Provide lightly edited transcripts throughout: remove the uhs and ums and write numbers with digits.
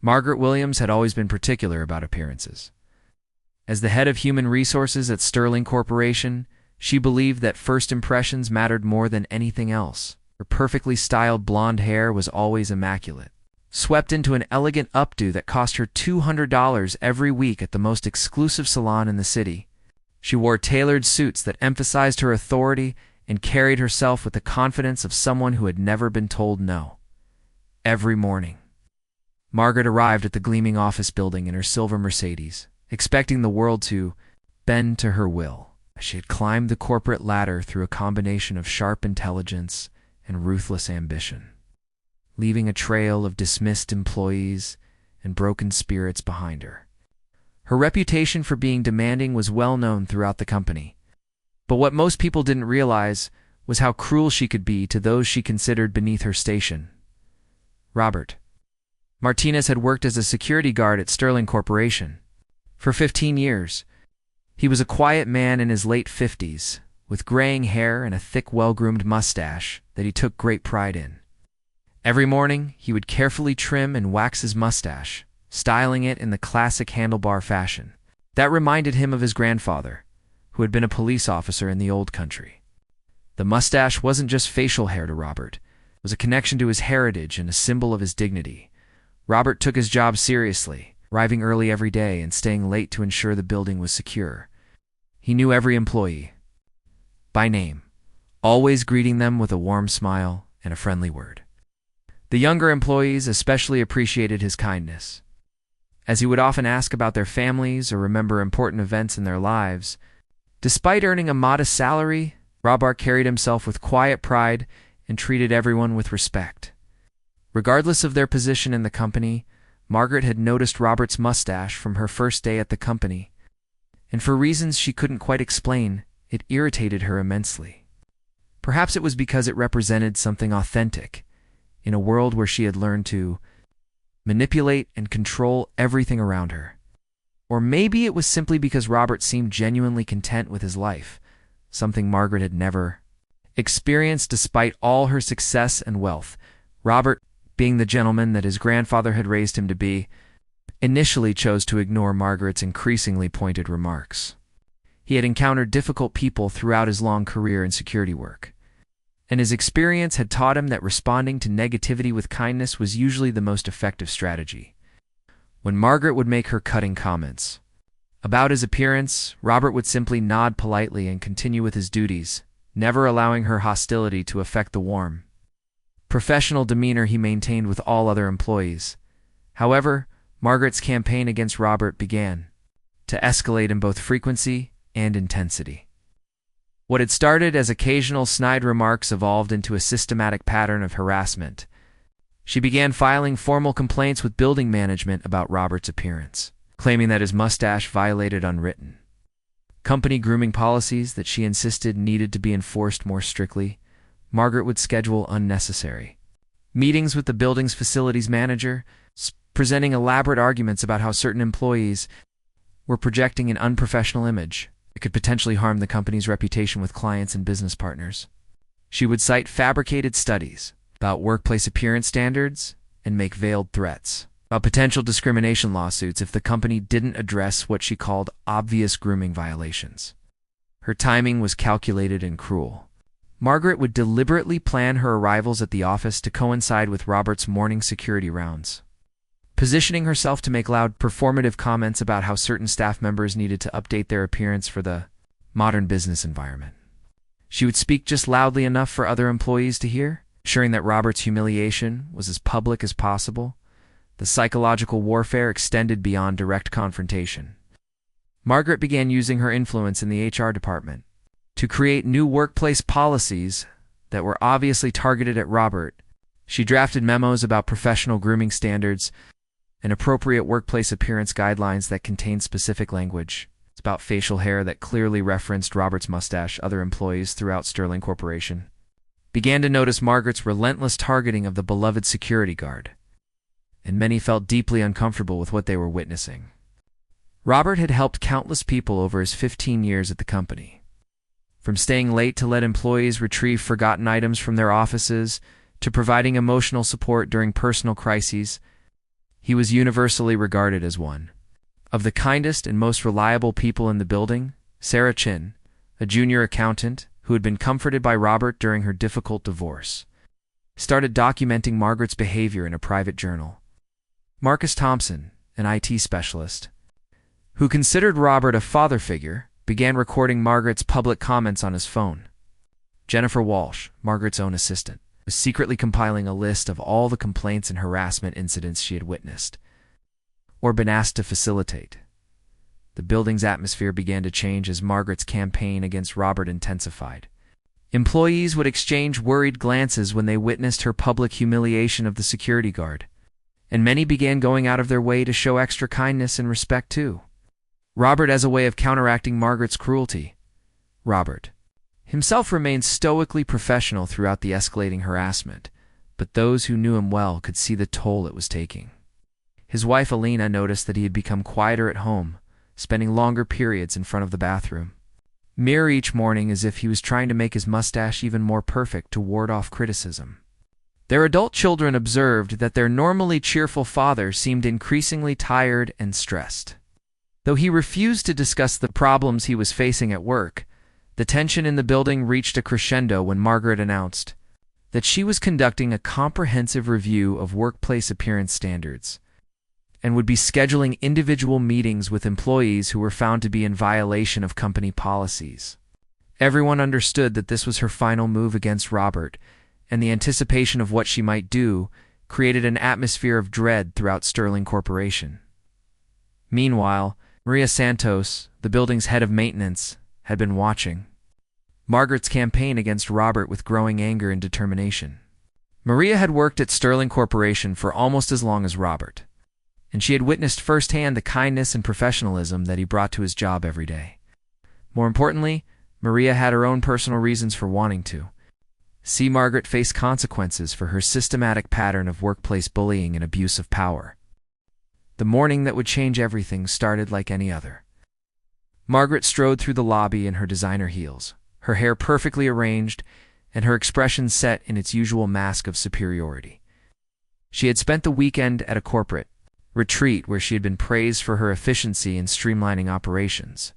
Margaret Williams had always been particular about appearances. As the head of human resources at Sterling Corporation, she believed that first impressions mattered more than anything else. Her perfectly styled blonde hair was always immaculate, swept into an elegant updo that cost her $200 every week at the most exclusive salon in the city. She wore tailored suits that emphasized her authority and carried herself with the confidence of someone who had never been told no. Every morning, Margaret arrived at the gleaming office building in her silver Mercedes, expecting the world to bend to her will. She had climbed the corporate ladder through a combination of sharp intelligence and ruthless ambition, leaving a trail of dismissed employees and broken spirits behind her. Her reputation for being demanding was well known throughout the company, but what most people didn't realize was how cruel she could be to those she considered beneath her station. Robert Martinez had worked as a security guard at Sterling Corporation for 15 years. He was a quiet man in his late 50s, with graying hair and a thick, well-groomed mustache that he took great pride in. Every morning, he would carefully trim and wax his mustache, styling it in the classic handlebar fashion. That reminded him of his grandfather, who had been a police officer in the old country. The mustache wasn't just facial hair to Robert. It was a connection to his heritage and a symbol of his dignity. Robert took his job seriously, arriving early every day and staying late to ensure the building was secure. He knew every employee by name, always greeting them with a warm smile and a friendly word. The younger employees especially appreciated his kindness, as he would often ask about their families or remember important events in their lives. Despite earning a modest salary, Robert carried himself with quiet pride and treated everyone with respect. Regardless of their position in the company, Margaret had noticed Robert's mustache from her first day at the company, and for reasons she couldn't quite explain, it irritated her immensely. Perhaps it was because it represented something authentic, in a world where she had learned to manipulate and control everything around her. Or maybe it was simply because Robert seemed genuinely content with his life, something Margaret had never experienced despite all her success and wealth. Robert, being the gentleman that his grandfather had raised him to be, initially chose to ignore Margaret's increasingly pointed remarks. He had encountered difficult people throughout his long career in security work, and his experience had taught him that responding to negativity with kindness was usually the most effective strategy. When Margaret would make her cutting comments about his appearance, Robert would simply nod politely and continue with his duties, never allowing her hostility to affect the warm, professional demeanor he maintained with all other employees. However, Margaret's campaign against Robert began to escalate in both frequency and intensity. What had started as occasional snide remarks evolved into a systematic pattern of harassment. She began filing formal complaints with building management about Robert's appearance, claiming that his mustache violated unwritten company grooming policies that she insisted needed to be enforced more strictly. Margaret would schedule unnecessary meetings with the building's facilities manager, presenting elaborate arguments about how certain employees were projecting an unprofessional image that could potentially harm the company's reputation with clients and business partners. She would cite fabricated studies about workplace appearance standards and make veiled threats about potential discrimination lawsuits if the company didn't address what she called obvious grooming violations. Her timing was calculated and cruel. Margaret would deliberately plan her arrivals at the office to coincide with Robert's morning security rounds, positioning herself to make loud, performative comments about how certain staff members needed to update their appearance for the modern business environment. She would speak just loudly enough for other employees to hear, ensuring that Robert's humiliation was as public as possible. The psychological warfare extended beyond direct confrontation. Margaret began using her influence in the HR department to create new workplace policies that were obviously targeted at Robert. She drafted memos about professional grooming standards and appropriate workplace appearance guidelines that contained specific language about facial hair that clearly referenced Robert's mustache. Other employees throughout Sterling Corporation began to notice Margaret's relentless targeting of the beloved security guard, and many felt deeply uncomfortable with what they were witnessing. Robert had helped countless people over his 15 years at the company. From staying late to let employees retrieve forgotten items from their offices, to providing emotional support during personal crises, He was universally regarded as one of the kindest and most reliable people in the building. Sarah Chin, a junior accountant who had been comforted by Robert during her difficult divorce, started documenting Margaret's behavior in a private journal. Marcus Thompson, an IT specialist, who considered Robert a father figure, began recording Margaret's public comments on his phone. Jennifer Walsh, Margaret's own assistant, was secretly compiling a list of all the complaints and harassment incidents she had witnessed or been asked to facilitate. The building's atmosphere began to change as Margaret's campaign against Robert intensified. Employees would exchange worried glances when they witnessed her public humiliation of the security guard, and many began going out of their way to show extra kindness and respect too. Robert as a way of counteracting Margaret's cruelty. Robert himself remained stoically professional throughout the escalating harassment, but those who knew him well could see the toll it was taking. His wife Alina noticed that he had become quieter at home, spending longer periods in front of the bathroom mirror each morning as if he was trying to make his mustache even more perfect to ward off criticism. Their adult children observed that their normally cheerful father seemed increasingly tired and stressed. Though he refused to discuss the problems he was facing at work, the tension in the building reached a crescendo when Margaret announced that she was conducting a comprehensive review of workplace appearance standards and would be scheduling individual meetings with employees who were found to be in violation of company policies. Everyone understood that this was her final move against Robert, and the anticipation of what she might do created an atmosphere of dread throughout Sterling Corporation. Meanwhile, Maria Santos, the building's head of maintenance, had been watching Margaret's campaign against Robert with growing anger and determination. Maria had worked at Sterling Corporation for almost as long as Robert, and she had witnessed firsthand the kindness and professionalism that he brought to his job every day. More importantly, Maria had her own personal reasons for wanting to see Margaret face consequences for her systematic pattern of workplace bullying and abuse of power. The morning that would change everything started like any other. Margaret strode through the lobby in her designer heels, her hair perfectly arranged and her expression set in its usual mask of superiority. She had spent the weekend at a corporate retreat where she had been praised for her efficiency in streamlining operations,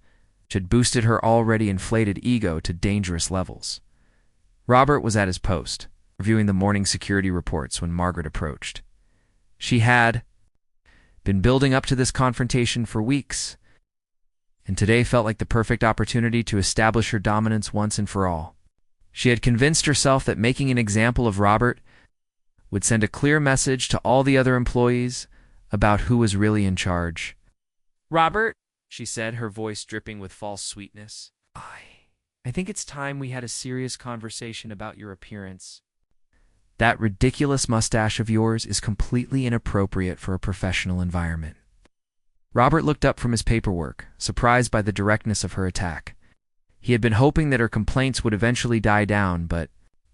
which had boosted her already inflated ego to dangerous levels. Robert was at his post, reviewing the morning security reports when Margaret approached. She had been building up to this confrontation for weeks, and today felt like the perfect opportunity to establish her dominance once and for all. She had convinced herself that making an example of Robert would send a clear message to all the other employees about who was really in charge. "Robert," she said, her voice dripping with false sweetness, I think it's time we had a serious conversation about your appearance. That ridiculous mustache of yours is completely inappropriate for a professional environment. Robert looked up from his paperwork, surprised by the directness of her attack. He had been hoping that her complaints would eventually die down, but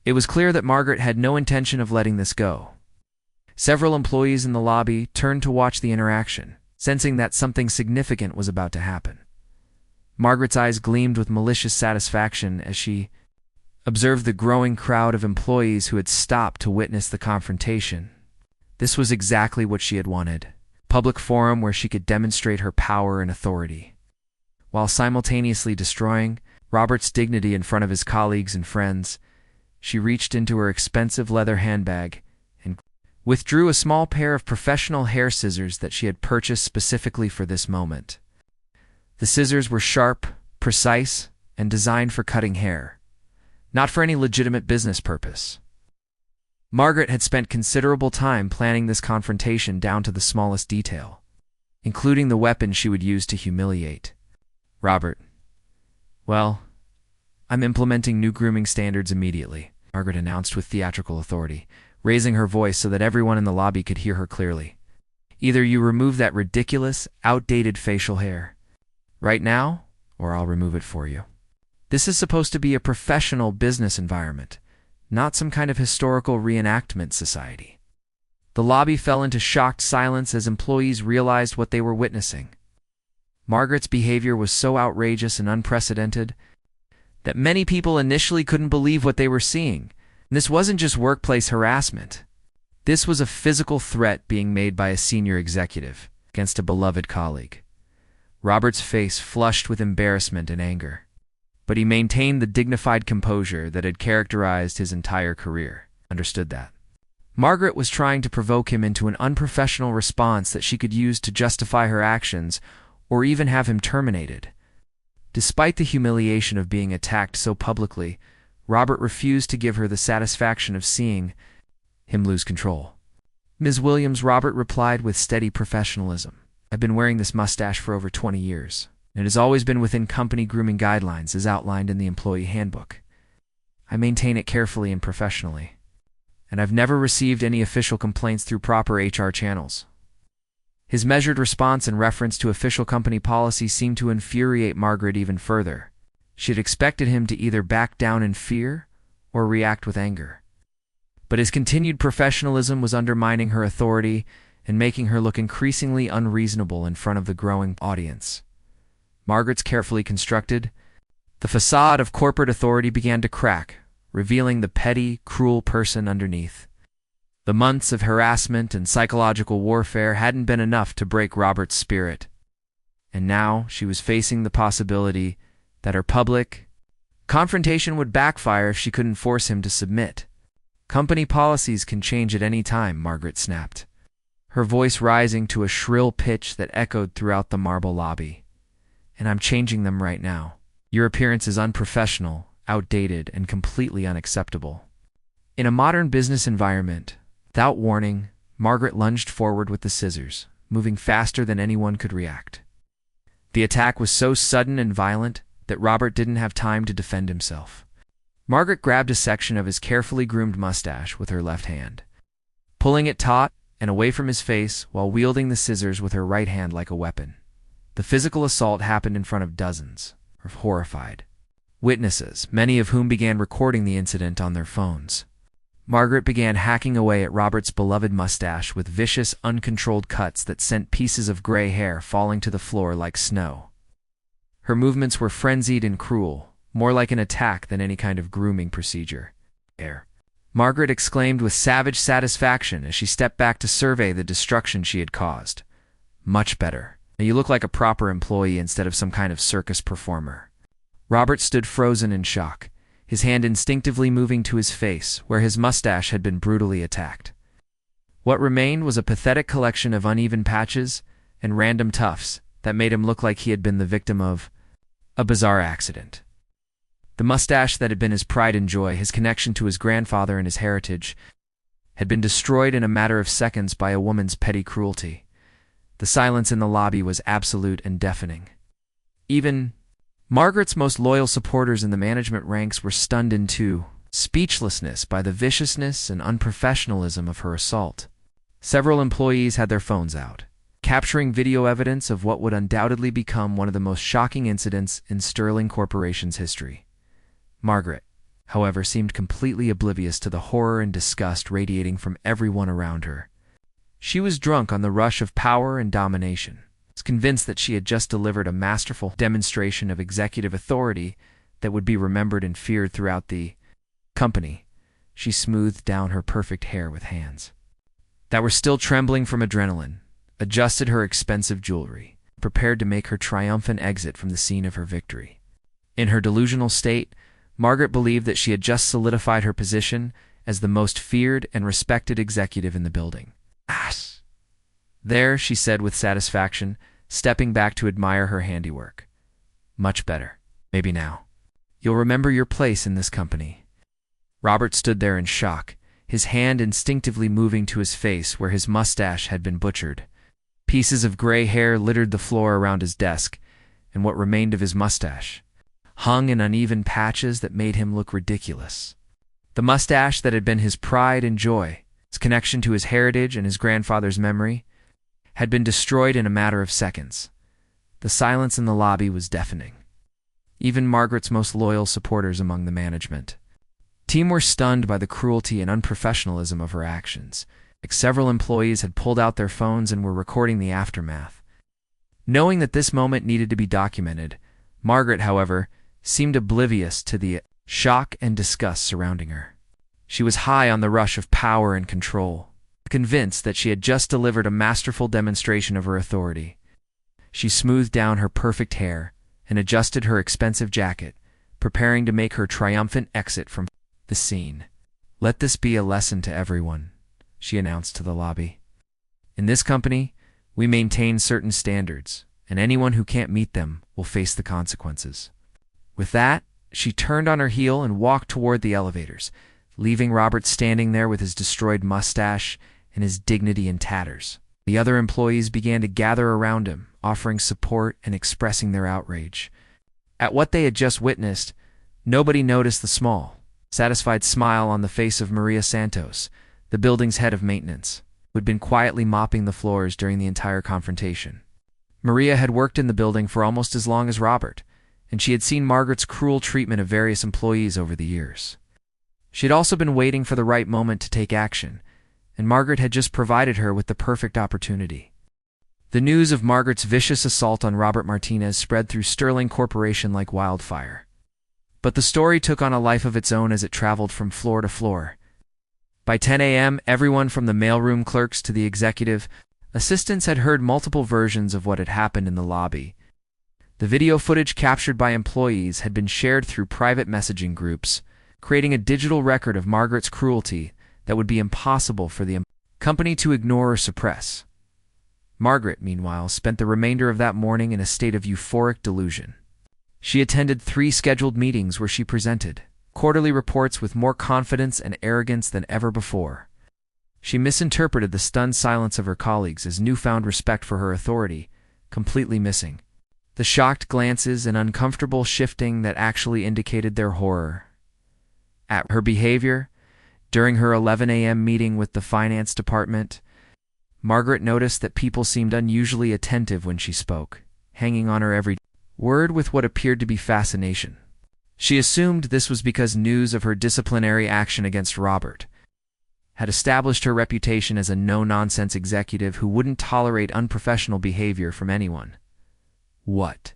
it was clear that Margaret had no intention of letting this go. Several employees in the lobby turned to watch the interaction, sensing that something significant was about to happen. Margaret's eyes gleamed with malicious satisfaction as she observed the growing crowd of employees who had stopped to witness the confrontation. This was exactly what she had wanted: a public forum where she could demonstrate her power and authority, while simultaneously destroying Robert's dignity in front of his colleagues and friends. She reached into her expensive leather handbag and withdrew a small pair of professional hair scissors that she had purchased specifically for this moment. The scissors were sharp, precise, and designed for cutting hair, not for any legitimate business purpose. Margaret had spent considerable time planning this confrontation down to the smallest detail, including the weapon she would use to humiliate Robert. "Well, I'm implementing new grooming standards immediately," Margaret announced with theatrical authority, raising her voice so that everyone in the lobby could hear her clearly. "Either you remove that ridiculous, outdated facial hair right now, or I'll remove it for you. This is supposed to be a professional business environment, not some kind of historical reenactment society." The lobby fell into shocked silence as employees realized what they were witnessing. Margaret's behavior was so outrageous and unprecedented that many people initially couldn't believe what they were seeing. And this wasn't just workplace harassment. This was a physical threat being made by a senior executive against a beloved colleague. Robert's face flushed with embarrassment and anger, but he maintained the dignified composure that had characterized his entire career. Understood that Margaret was trying to provoke him into an unprofessional response that she could use to justify her actions or even have him terminated. Despite the humiliation of being attacked so publicly, Robert refused to give her the satisfaction of seeing him lose control. "Ms. Williams," Robert replied with steady professionalism, "I've been wearing this mustache for over 20 years. It has always been within company grooming guidelines as outlined in the employee handbook. I maintain it carefully and professionally, and I've never received any official complaints through proper HR channels." His measured response in reference to official company policy seemed to infuriate Margaret even further. She had expected him to either back down in fear or react with anger. But his continued professionalism was undermining her authority and making her look increasingly unreasonable in front of the growing audience. Margaret's carefully constructed, the facade of corporate authority began to crack, revealing the petty, cruel person underneath. The months of harassment and psychological warfare hadn't been enough to break Robert's spirit, and now she was facing the possibility that her public confrontation would backfire if she couldn't force him to submit. "Company policies can change at any time," Margaret snapped, her voice rising to a shrill pitch that echoed throughout the marble lobby. "And I'm changing them right now. Your appearance is unprofessional, outdated, and completely unacceptable." In a modern business environment, without warning, Margaret lunged forward with the scissors, moving faster than anyone could react. The attack was so sudden and violent that Robert didn't have time to defend himself. Margaret grabbed a section of his carefully groomed mustache with her left hand, pulling it taut and away from his face while wielding the scissors with her right hand like a weapon. The physical assault happened in front of dozens of horrified witnesses, many of whom began recording the incident on their phones. Margaret began hacking away at Robert's beloved mustache with vicious, uncontrolled cuts that sent pieces of gray hair falling to the floor like snow. Her movements were frenzied and cruel, more like an attack than any kind of grooming procedure. Margaret exclaimed with savage satisfaction as she stepped back to survey the destruction she had caused. "Much better. Now you look like a proper employee instead of some kind of circus performer." Robert stood frozen in shock, his hand instinctively moving to his face where his mustache had been brutally attacked. What remained was a pathetic collection of uneven patches and random tufts that made him look like he had been the victim of a bizarre accident. The mustache that had been his pride and joy, his connection to his grandfather and his heritage, had been destroyed in a matter of seconds by a woman's petty cruelty. The silence in the lobby was absolute and deafening. Even Margaret's most loyal supporters in the management ranks were stunned into speechlessness by the viciousness and unprofessionalism of her assault. Several employees had their phones out, capturing video evidence of what would undoubtedly become one of the most shocking incidents in Sterling Corporation's history. Margaret, however, seemed completely oblivious to the horror and disgust radiating from everyone around her. She was drunk on the rush of power and domination, convinced that she had just delivered a masterful demonstration of executive authority that would be remembered and feared throughout the company. She smoothed down her perfect hair with hands that were still trembling from adrenaline, adjusted her expensive jewelry, prepared to make her triumphant exit from the scene of her victory. In her delusional state, Margaret believed that she had just solidified her position as the most feared and respected executive in the building. "There," she said with satisfaction, stepping back to admire her handiwork. "Much better. Maybe now you'll remember your place in this company." Robert stood there in shock, his hand instinctively moving to his face where his mustache had been butchered. Pieces of gray hair littered the floor around his desk, and what remained of his mustache hung in uneven patches that made him look ridiculous. The mustache that had been his pride and joy, his connection to his heritage and his grandfather's memory, had been destroyed in a matter of seconds. The silence in the lobby was deafening. Even Margaret's most loyal supporters among the management team were stunned by the cruelty and unprofessionalism of her actions. Several employees had pulled out their phones and were recording the aftermath. Knowing that this moment needed to be documented, Margaret, however, seemed oblivious to the shock and disgust surrounding her. She was high on the rush of power and control, Convinced that she had just delivered a masterful demonstration of her authority, she smoothed down her perfect hair and adjusted her expensive jacket, preparing to make her triumphant exit from the scene. "Let this be a lesson to everyone," she announced to the lobby. "In this company, we maintain certain standards, and anyone who can't meet them will face the consequences." With that, she turned on her heel and walked toward the elevators, leaving Robert standing there with his destroyed mustache and his dignity in tatters. The other employees began to gather around him, offering support and expressing their outrage. At what they had just witnessed, nobody noticed the small, satisfied smile on the face of Maria Santos, the building's head of maintenance, who had been quietly mopping the floors during the entire confrontation. Maria had worked in the building for almost as long as Robert, and she had seen Margaret's cruel treatment of various employees over the years. She had also been waiting for the right moment to take action, and Margaret had just provided her with the perfect opportunity. The news of Margaret's vicious assault on Robert Martinez spread through Sterling Corporation like wildfire. But the story took on a life of its own as it traveled from floor to floor. By 10 a.m., everyone from the mailroom clerks to the executive assistants had heard multiple versions of what had happened in the lobby. The video footage captured by employees had been shared through private messaging groups, creating a digital record of Margaret's cruelty that would be impossible for the company to ignore or suppress. Margaret, meanwhile, spent the remainder of that morning in a state of euphoric delusion. She attended 3 scheduled meetings where she presented quarterly reports with more confidence and arrogance than ever before. She misinterpreted the stunned silence of her colleagues as newfound respect for her authority, completely missing the shocked glances and uncomfortable shifting that actually indicated their horror at her behavior. During her 11 a.m. meeting with the finance department, Margaret noticed that people seemed unusually attentive when she spoke, hanging on her every word with what appeared to be fascination. She assumed this was because news of her disciplinary action against Robert had established her reputation as a no-nonsense executive who wouldn't tolerate unprofessional behavior from anyone. What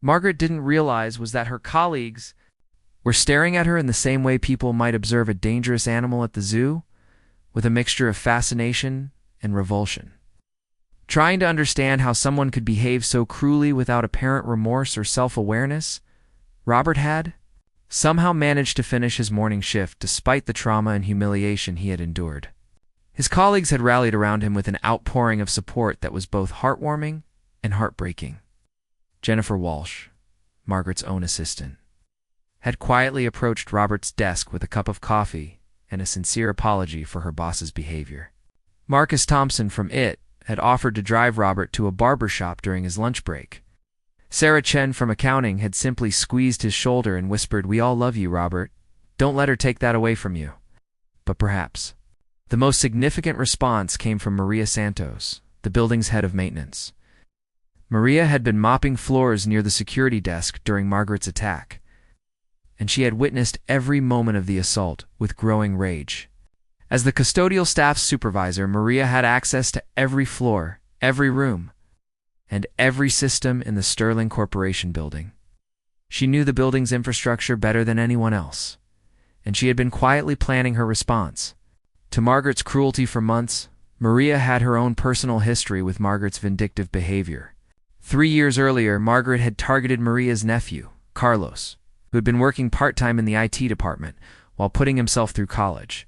Margaret didn't realize was that her colleagues were staring at her in the same way people might observe a dangerous animal at the zoo, with a mixture of fascination and revulsion. Trying to understand how someone could behave so cruelly without apparent remorse or self-awareness, Robert had somehow managed to finish his morning shift despite the trauma and humiliation he had endured. His colleagues had rallied around him with an outpouring of support that was both heartwarming and heartbreaking. Jennifer Walsh, Margaret's own assistant, had quietly approached Robert's desk with a cup of coffee and a sincere apology for her boss's behavior. Marcus Thompson from IT had offered to drive Robert to a barber shop during his lunch break. Sarah Chen from accounting had simply squeezed his shoulder and whispered, "We all love you, Robert. Don't let her take that away from you." But perhaps the most significant response came from Maria Santos, the building's head of maintenance. Maria had been mopping floors near the security desk during Margaret's attack, and she had witnessed every moment of the assault with growing rage. As the custodial staff's supervisor, Maria had access to every floor, every room, and every system in the Sterling Corporation building. She knew the building's infrastructure better than anyone else, and she had been quietly planning her response to Margaret's cruelty for months. Maria had her own personal history with Margaret's vindictive behavior. 3 years earlier, Margaret had targeted Maria's nephew, Carlos, who had been working part-time in the IT department while putting himself through college.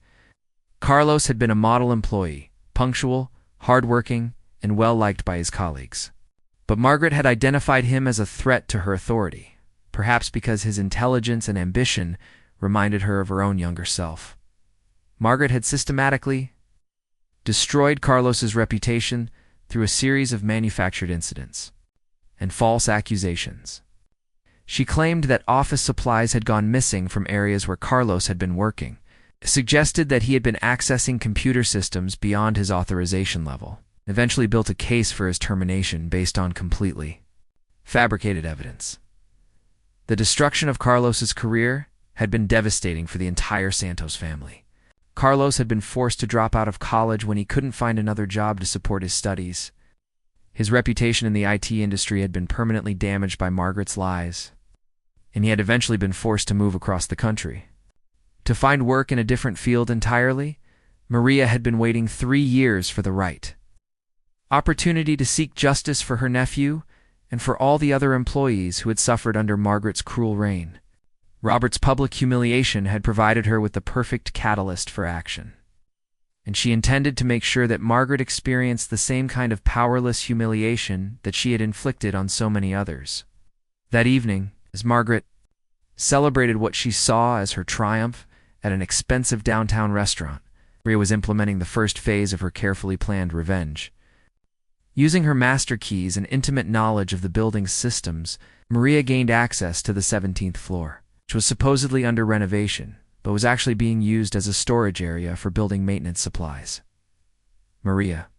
Carlos had been a model employee, punctual, hardworking, and well-liked by his colleagues. But Margaret had identified him as a threat to her authority, perhaps because his intelligence and ambition reminded her of her own younger self. Margaret had systematically destroyed Carlos's reputation through a series of manufactured incidents and false accusations. She claimed that office supplies had gone missing from areas where Carlos had been working, suggested that he had been accessing computer systems beyond his authorization level, and eventually built a case for his termination based on completely fabricated evidence. The destruction of Carlos's career had been devastating for the entire Santos family. Carlos had been forced to drop out of college when he couldn't find another job to support his studies. His reputation in the IT industry had been permanently damaged by Margaret's lies, and he had eventually been forced to move across the country. To find work in a different field entirely, Maria had been waiting 3 years for the right opportunity to seek justice for her nephew and for all the other employees who had suffered under Margaret's cruel reign. Robert's public humiliation had provided her with the perfect catalyst for action, and she intended to make sure that Margaret experienced the same kind of powerless humiliation that she had inflicted on so many others. That evening, as Margaret celebrated what she saw as her triumph at an expensive downtown restaurant, Maria was implementing the first phase of her carefully planned revenge. Using her master keys and intimate knowledge of the building's systems, Maria gained access to the 17th floor, which was supposedly under renovation, but was actually being used as a storage area for building maintenance supplies. Maria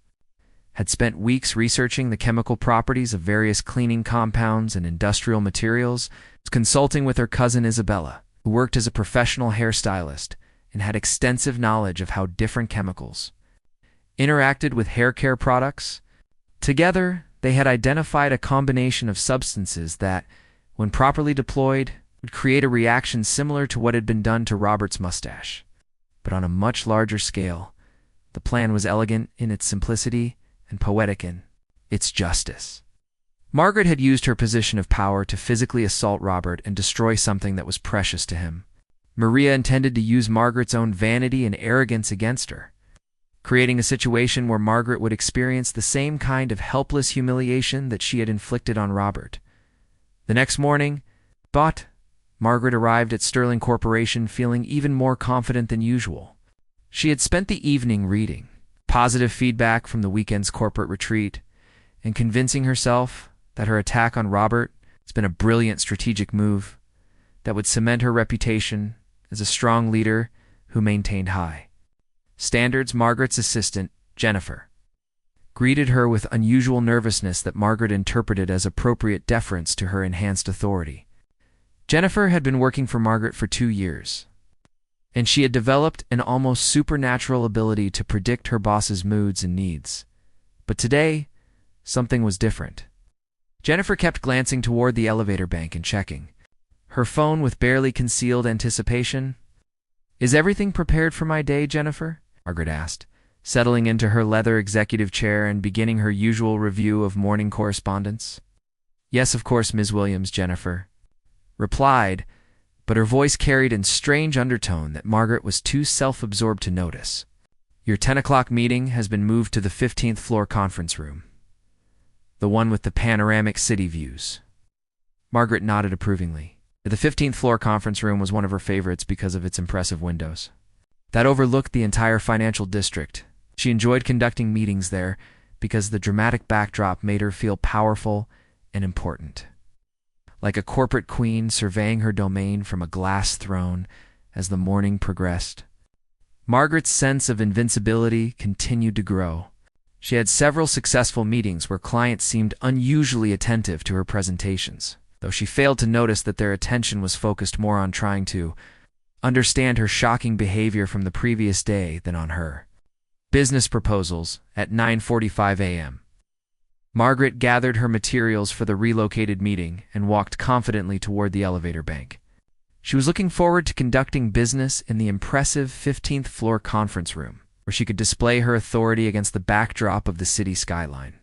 had spent weeks researching the chemical properties of various cleaning compounds and industrial materials, consulting with her cousin Isabella, who worked as a professional hairstylist and had extensive knowledge of how different chemicals interacted with hair care products. Together, they had identified a combination of substances that, when properly deployed, would create a reaction similar to what had been done to Robert's mustache. But on a much larger scale, the plan was elegant in its simplicity and poetic in its justice. Margaret had used her position of power to physically assault Robert and destroy something that was precious to him. Maria intended to use Margaret's own vanity and arrogance against her, creating a situation where Margaret would experience the same kind of helpless humiliation that she had inflicted on Robert. The next morning, Margaret arrived at Sterling Corporation feeling even more confident than usual. She had spent the evening reading positive feedback from the weekend's corporate retreat and convincing herself that her attack on Robert has been a brilliant strategic move that would cement her reputation as a strong leader who maintained high standards. Margaret's assistant, Jennifer, greeted her with unusual nervousness that Margaret interpreted as appropriate deference to her enhanced authority. Jennifer had been working for Margaret for 2 years, and she had developed an almost supernatural ability to predict her boss's moods and needs. But today, something was different. Jennifer kept glancing toward the elevator bank and checking her phone with barely concealed anticipation. "Is everything prepared for my day, Jennifer?" Margaret asked, settling into her leather executive chair and beginning her usual review of morning correspondence. "Yes, of course, Ms. Williams," Jennifer replied, but her voice carried a strange undertone that Margaret was too self-absorbed to notice. "Your 10 o'clock meeting has been moved to the 15th floor conference room, the one with the panoramic city views." Margaret nodded approvingly. The 15th floor conference room was one of her favorites because of its impressive windows that overlooked the entire financial district. She enjoyed conducting meetings there because the dramatic backdrop made her feel powerful and important, like a corporate queen surveying her domain from a glass throne. As the morning progressed, Margaret's sense of invincibility continued to grow. She had several successful meetings where clients seemed unusually attentive to her presentations, though she failed to notice that their attention was focused more on trying to understand her shocking behavior from the previous day than on her business proposals. At 9:45 a.m., Margaret gathered her materials for the relocated meeting and walked confidently toward the elevator bank. She was looking forward to conducting business in the impressive 15th floor conference room, where she could display her authority against the backdrop of the city skyline.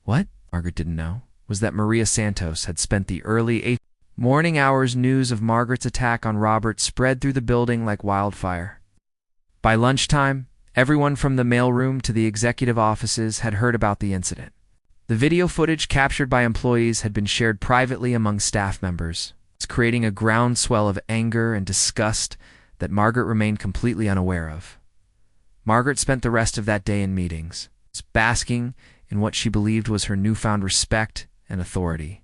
What Margaret didn't know was that Maria Santos had spent the early morning hours. News of Margaret's attack on Robert spread through the building like wildfire. By lunchtime, everyone from the mailroom to the executive offices had heard about the incident. The video footage captured by employees had been shared privately among staff members, creating a groundswell of anger and disgust that Margaret remained completely unaware of. Margaret spent the rest of that day in meetings, basking in what she believed was her newfound respect and authority.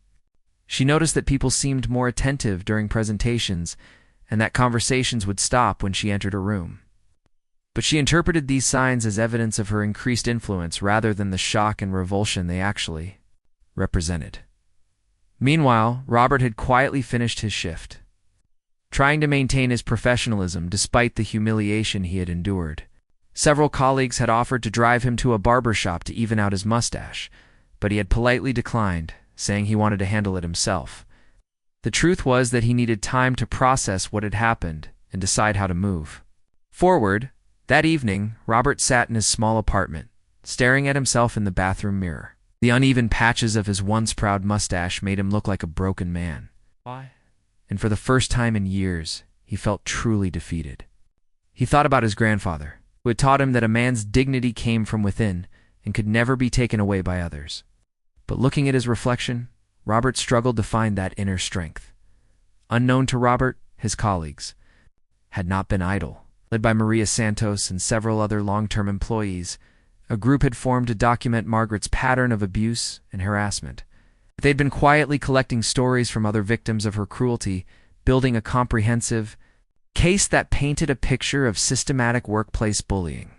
She noticed that people seemed more attentive during presentations and that conversations would stop when she entered a room. But she interpreted these signs as evidence of her increased influence rather than the shock and revulsion they actually represented. Meanwhile, Robert had quietly finished his shift, trying to maintain his professionalism despite the humiliation he had endured. Several colleagues had offered to drive him to a barber shop to even out his mustache, but he had politely declined, saying he wanted to handle it himself. The truth was that he needed time to process what had happened and decide how to move forward. That evening, Robert sat in his small apartment, staring at himself in the bathroom mirror. The uneven patches of his once proud mustache made him look like a broken man. Why? And for the first time in years, he felt truly defeated. He thought about his grandfather, who had taught him that a man's dignity came from within and could never be taken away by others. But looking at his reflection, Robert struggled to find that inner strength. Unknown to Robert, his colleagues had not been idle. Led by Maria Santos and several other long-term employees, a group had formed to document Margaret's pattern of abuse and harassment. They'd been quietly collecting stories from other victims of her cruelty, building a comprehensive case that painted a picture of systematic workplace bullying.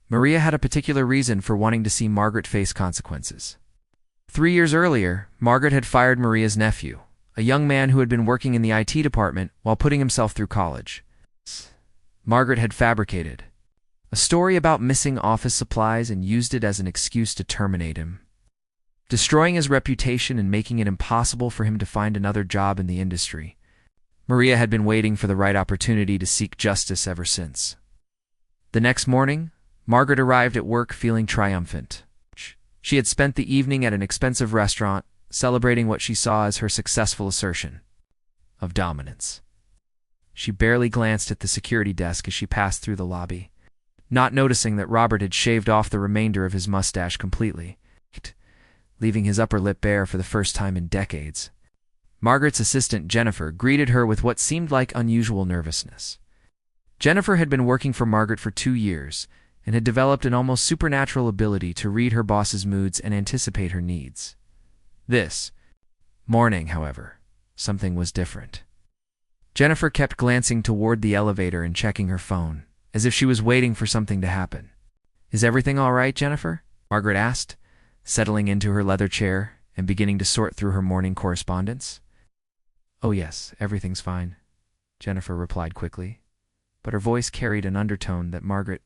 Maria had a particular reason for wanting to see Margaret face consequences. 3 years earlier, Margaret had fired Maria's nephew, a young man who had been working in the IT department while putting himself through college. Margaret had fabricated a story about missing office supplies and used it as an excuse to terminate him, destroying his reputation and making it impossible for him to find another job in the industry. Maria had been waiting for the right opportunity to seek justice ever since. The next morning, Margaret arrived at work feeling triumphant. She had spent the evening at an expensive restaurant, celebrating what she saw as her successful assertion of dominance. She barely glanced at the security desk as she passed through the lobby, not noticing that Robert had shaved off the remainder of his mustache completely, leaving his upper lip bare for the first time in decades. Margaret's assistant, Jennifer, greeted her with what seemed like unusual nervousness. Jennifer had been working for Margaret for 2 years and had developed an almost supernatural ability to read her boss's moods and anticipate her needs. This morning, however, something was different. Jennifer kept glancing toward the elevator and checking her phone, as if she was waiting for something to happen. "Is everything all right, Jennifer?" Margaret asked, settling into her leather chair and beginning to sort through her morning correspondence. "Oh yes, everything's fine," Jennifer replied quickly, but her voice carried an undertone that Margaret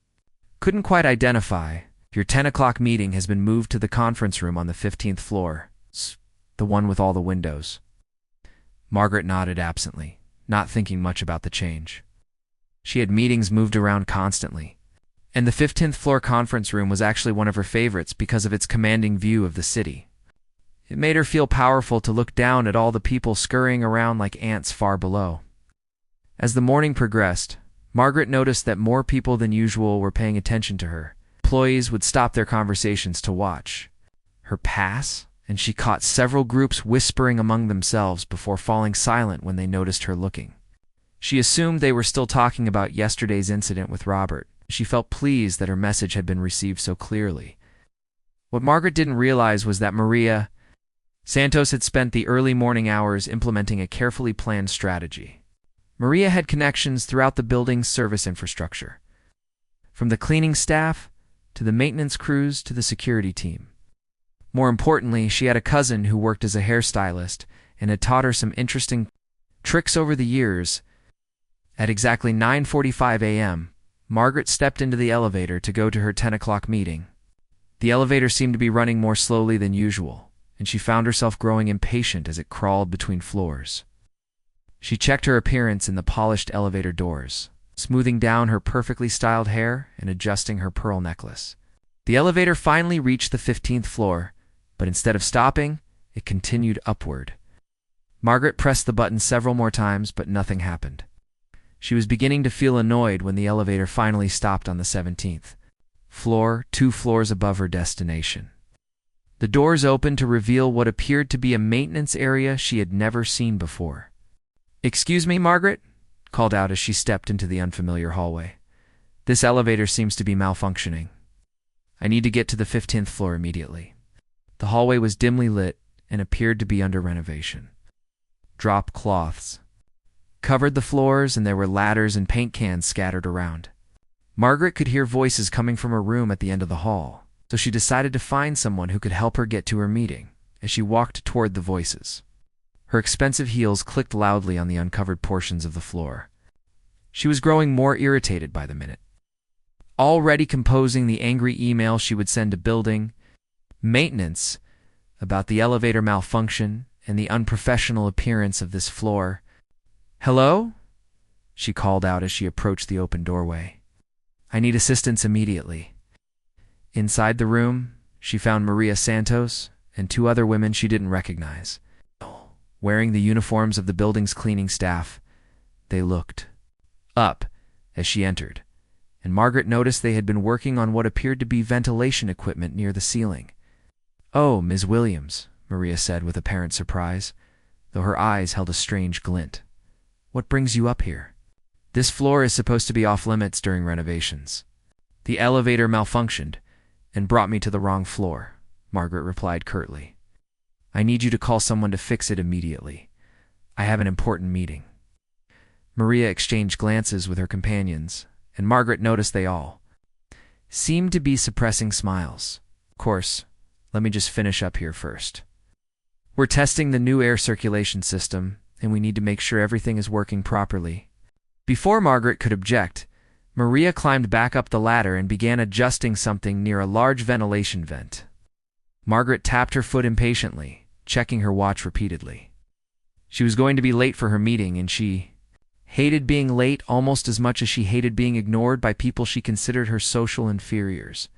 couldn't quite identify. "Your 10 o'clock meeting has been moved to the conference room on the 15th floor, the one with all the windows." Margaret nodded absently, not thinking much about the change. She had meetings moved around constantly, and the 15th floor conference room was actually one of her favorites because of its commanding view of the city. It made her feel powerful to look down at all the people scurrying around like ants far below. As the morning progressed, Margaret noticed that more people than usual were paying attention to her. Employees would stop their conversations to watch her pass, and she caught several groups whispering among themselves before falling silent when they noticed her looking. She assumed they were still talking about yesterday's incident with Robert. She felt pleased that her message had been received so clearly. What Margaret didn't realize was that Maria Santos had spent the early morning hours implementing a carefully planned strategy. Maria had connections throughout the building's service infrastructure, from the cleaning staff to the maintenance crews to the security team. More importantly, she had a cousin who worked as a hairstylist and had taught her some interesting tricks over the years. At exactly 9:45 a.m., Margaret stepped into the elevator to go to her 10 o'clock meeting. The elevator seemed to be running more slowly than usual, and she found herself growing impatient as it crawled between floors. She checked her appearance in the polished elevator doors, smoothing down her perfectly styled hair and adjusting her pearl necklace. The elevator finally reached the 15th floor, but instead of stopping, it continued upward. Margaret pressed the button several more times, but nothing happened. She was beginning to feel annoyed when the elevator finally stopped on the 17th floor, 2 floors above her destination. The doors opened to reveal what appeared to be a maintenance area she had never seen before. "Excuse me, Margaret?" called out as she stepped into the unfamiliar hallway. "This elevator seems to be malfunctioning. I need to get to the 15th floor immediately." The hallway was dimly lit and appeared to be under renovation. Drop cloths covered the floors, and there were ladders and paint cans scattered around. Margaret could hear voices coming from her room at the end of the hall, so she decided to find someone who could help her get to her meeting. As she walked toward the voices, her expensive heels clicked loudly on the uncovered portions of the floor. She was growing more irritated by the minute, already composing the angry email she would send to building maintenance about the elevator malfunction and the unprofessional appearance of this floor. "Hello?" she called out as she approached the open doorway. I need assistance immediately. Inside the room, she found Maria Santos and two other women she didn't recognize. Wearing the uniforms of the building's cleaning staff, they looked up as she entered, and Margaret noticed they had been working on what appeared to be ventilation equipment near the ceiling. "Oh, Ms. Williams," Maria said with apparent surprise, though her eyes held a strange glint. "What brings you up here? This floor is supposed to be off-limits during renovations. The elevator malfunctioned and brought me to the wrong floor," Margaret replied curtly. "I need you to call someone to fix it immediately. I have an important meeting." Maria exchanged glances with her companions, and Margaret noticed they all seemed to be suppressing smiles. "Of course, let me just finish up here first. We're testing the new air circulation system, and we need to make sure everything is working properly." Before Margaret could object, Maria climbed back up the ladder and began adjusting something near a large ventilation vent. Margaret tapped her foot impatiently, checking her watch repeatedly. She was going to be late for her meeting, and she hated being late almost as much as she hated being ignored by people she considered her social inferiors.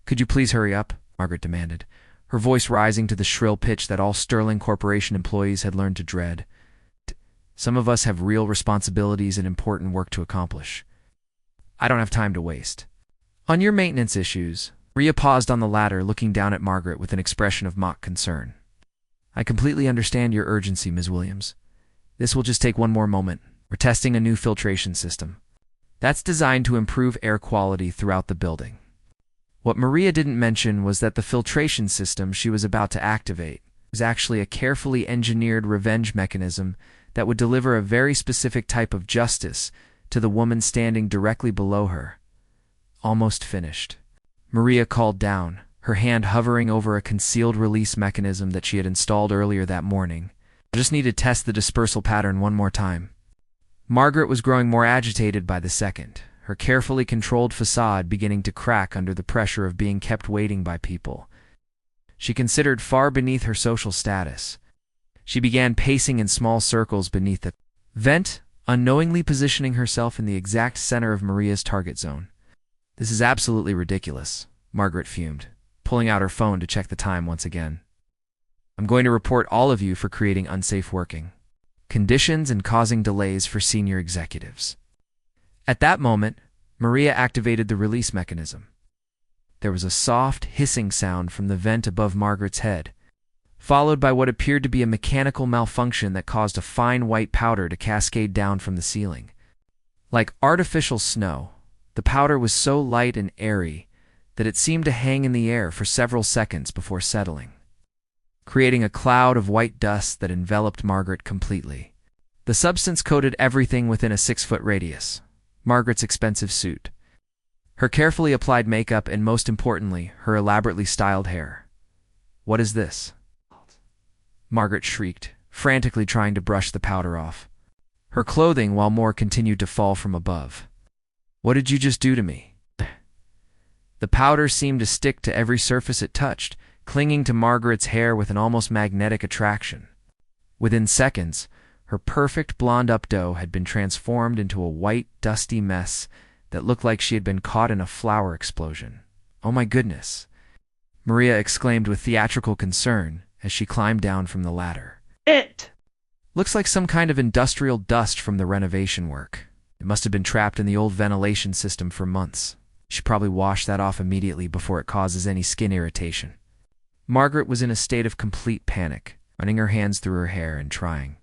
"Could you please hurry up?" Margaret demanded, her voice rising to the shrill pitch that all Sterling Corporation employees had learned to dread. "Some of us have real responsibilities and important work to accomplish. I don't have time to waste." "On your maintenance issues," Maria paused on the ladder, looking down at Margaret with an expression of mock concern. "I completely understand your urgency, Ms. Williams. This will just take one more moment. We're testing a new filtration system that's designed to improve air quality throughout the building." What Maria didn't mention was that the filtration system she was about to activate was actually a carefully engineered revenge mechanism that would deliver a very specific type of justice to the woman standing directly below her. "Almost finished," Maria called down, her hand hovering over a concealed release mechanism that she had installed earlier that morning. "I just need to test the dispersal pattern one more time." Margaret was growing more agitated by the second, her carefully controlled facade beginning to crack under the pressure of being kept waiting by people she considered far beneath her social status. She began pacing in small circles beneath the vent, unknowingly positioning herself in the exact center of Maria's target zone. "This is absolutely ridiculous," Margaret fumed, pulling out her phone to check the time once again. "I'm going to report all of you for creating unsafe working conditions and causing delays for senior executives." At that moment, Maria activated the release mechanism. There was a soft, hissing sound from the vent above Margaret's head, followed by what appeared to be a mechanical malfunction that caused a fine white powder to cascade down from the ceiling. Like artificial snow, the powder was so light and airy that it seemed to hang in the air for several seconds before settling, creating a cloud of white dust that enveloped Margaret completely. The substance coated everything within a 6-foot radius: Margaret's expensive suit, her carefully applied makeup, and most importantly, her elaborately styled hair. "What is this?" Margaret shrieked, frantically trying to brush the powder off. Her clothing, while more, continued to fall from above. "What did you just do to me?" The powder seemed to stick to every surface it touched, clinging to Margaret's hair with an almost magnetic attraction. Within seconds, her perfect blonde updo had been transformed into a white, dusty mess that looked like she had been caught in a flower explosion. "Oh my goodness," Maria exclaimed with theatrical concern as she climbed down from the ladder. "It looks like some kind of industrial dust from the renovation work. It must have been trapped in the old ventilation system for months. You should probably wash that off immediately before it causes any skin irritation." Margaret was in a state of complete panic, running her hands through her hair and trying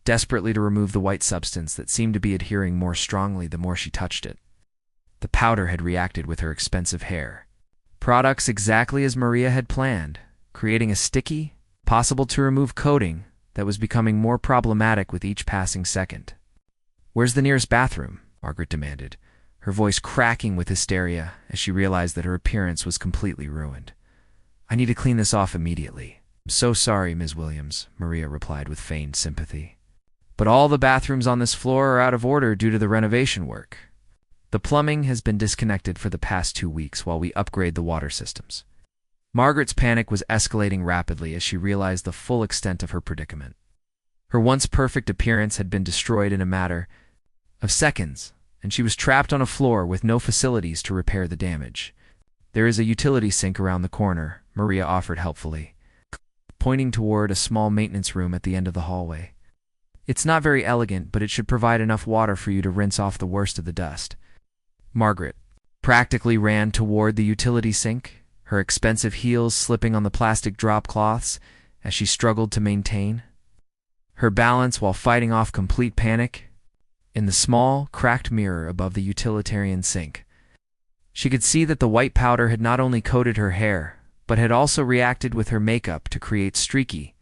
desperately to remove the white substance that seemed to be adhering more strongly the more she touched it. The powder had reacted with her expensive hair products exactly as Maria had planned, creating a sticky, possible-to-remove coating that was becoming more problematic with each passing second. "Where's the nearest bathroom?" Margaret demanded, her voice cracking with hysteria as she realized that her appearance was completely ruined. "I need to clean this off immediately." "I'm so sorry, Ms. Williams," Maria replied with feigned sympathy, "but all the bathrooms on this floor are out of order due to the renovation work. The plumbing has been disconnected for the past 2 weeks while we upgrade the water systems." Margaret's panic was escalating rapidly as she realized the full extent of her predicament. Her once perfect appearance had been destroyed in a matter of seconds and she was trapped on a floor with no facilities to repair the damage. "There is a utility sink around the corner," Maria offered helpfully, pointing toward a small maintenance room at the end of the hallway. "It's not very elegant, but it should provide enough water for you to rinse off the worst of the dust." Margaret practically ran toward the utility sink, her expensive heels slipping on the plastic drop cloths as she struggled to maintain her balance while fighting off complete panic. In the small, cracked mirror above the utilitarian sink, she could see that the white powder had not only coated her hair, but had also reacted with her makeup to create streaky,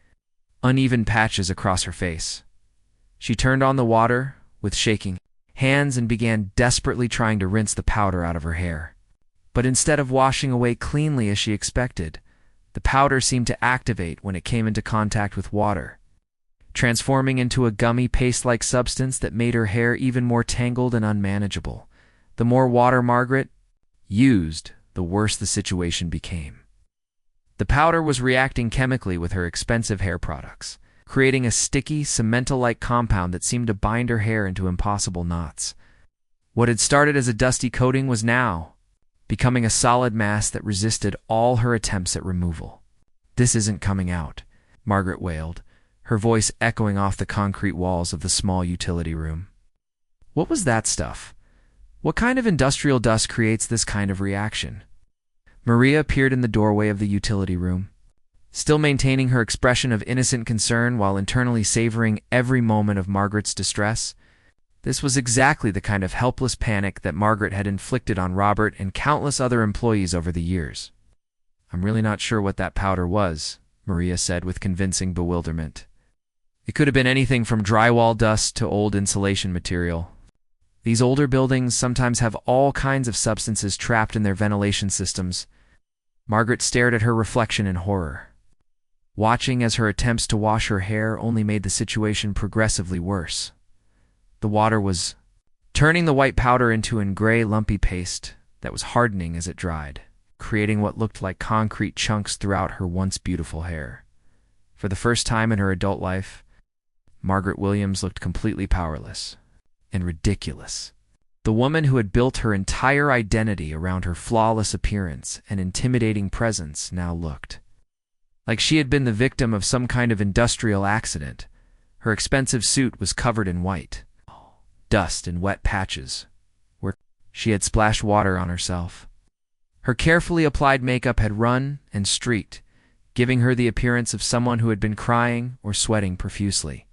uneven patches across her face. She turned on the water with shaking hands and began desperately trying to rinse the powder out of her hair. But instead of washing away cleanly as she expected, the powder seemed to activate when it came into contact with water, transforming into a gummy paste-like substance that made her hair even more tangled and unmanageable. The more water Margaret used, the worse the situation became. The powder was reacting chemically with her expensive hair products, creating a sticky, cemental-like compound that seemed to bind her hair into impossible knots. What had started as a dusty coating was now becoming a solid mass that resisted all her attempts at removal. "This isn't coming out," Margaret wailed, her voice echoing off the concrete walls of the small utility room. "What was that stuff? What kind of industrial dust creates this kind of reaction?" Maria appeared in the doorway of the utility room, still maintaining her expression of innocent concern while internally savoring every moment of Margaret's distress. This was exactly the kind of helpless panic that Margaret had inflicted on Robert and countless other employees over the years. "I'm really not sure what that powder was," Maria said with convincing bewilderment. "It could have been anything from drywall dust to old insulation material. These older buildings sometimes have all kinds of substances trapped in their ventilation systems." Margaret stared at her reflection in horror, watching as her attempts to wash her hair only made the situation progressively worse. The water was turning the white powder into a gray, lumpy paste that was hardening as it dried, creating what looked like concrete chunks throughout her once beautiful hair. For the first time in her adult life, Margaret Williams looked completely powerless and ridiculous. The woman who had built her entire identity around her flawless appearance and intimidating presence now looked like she had been the victim of some kind of industrial accident. Her expensive suit was covered in white dust and wet patches where she had splashed water on herself. Her carefully applied makeup had run and streaked, giving her the appearance of someone who had been crying or sweating profusely.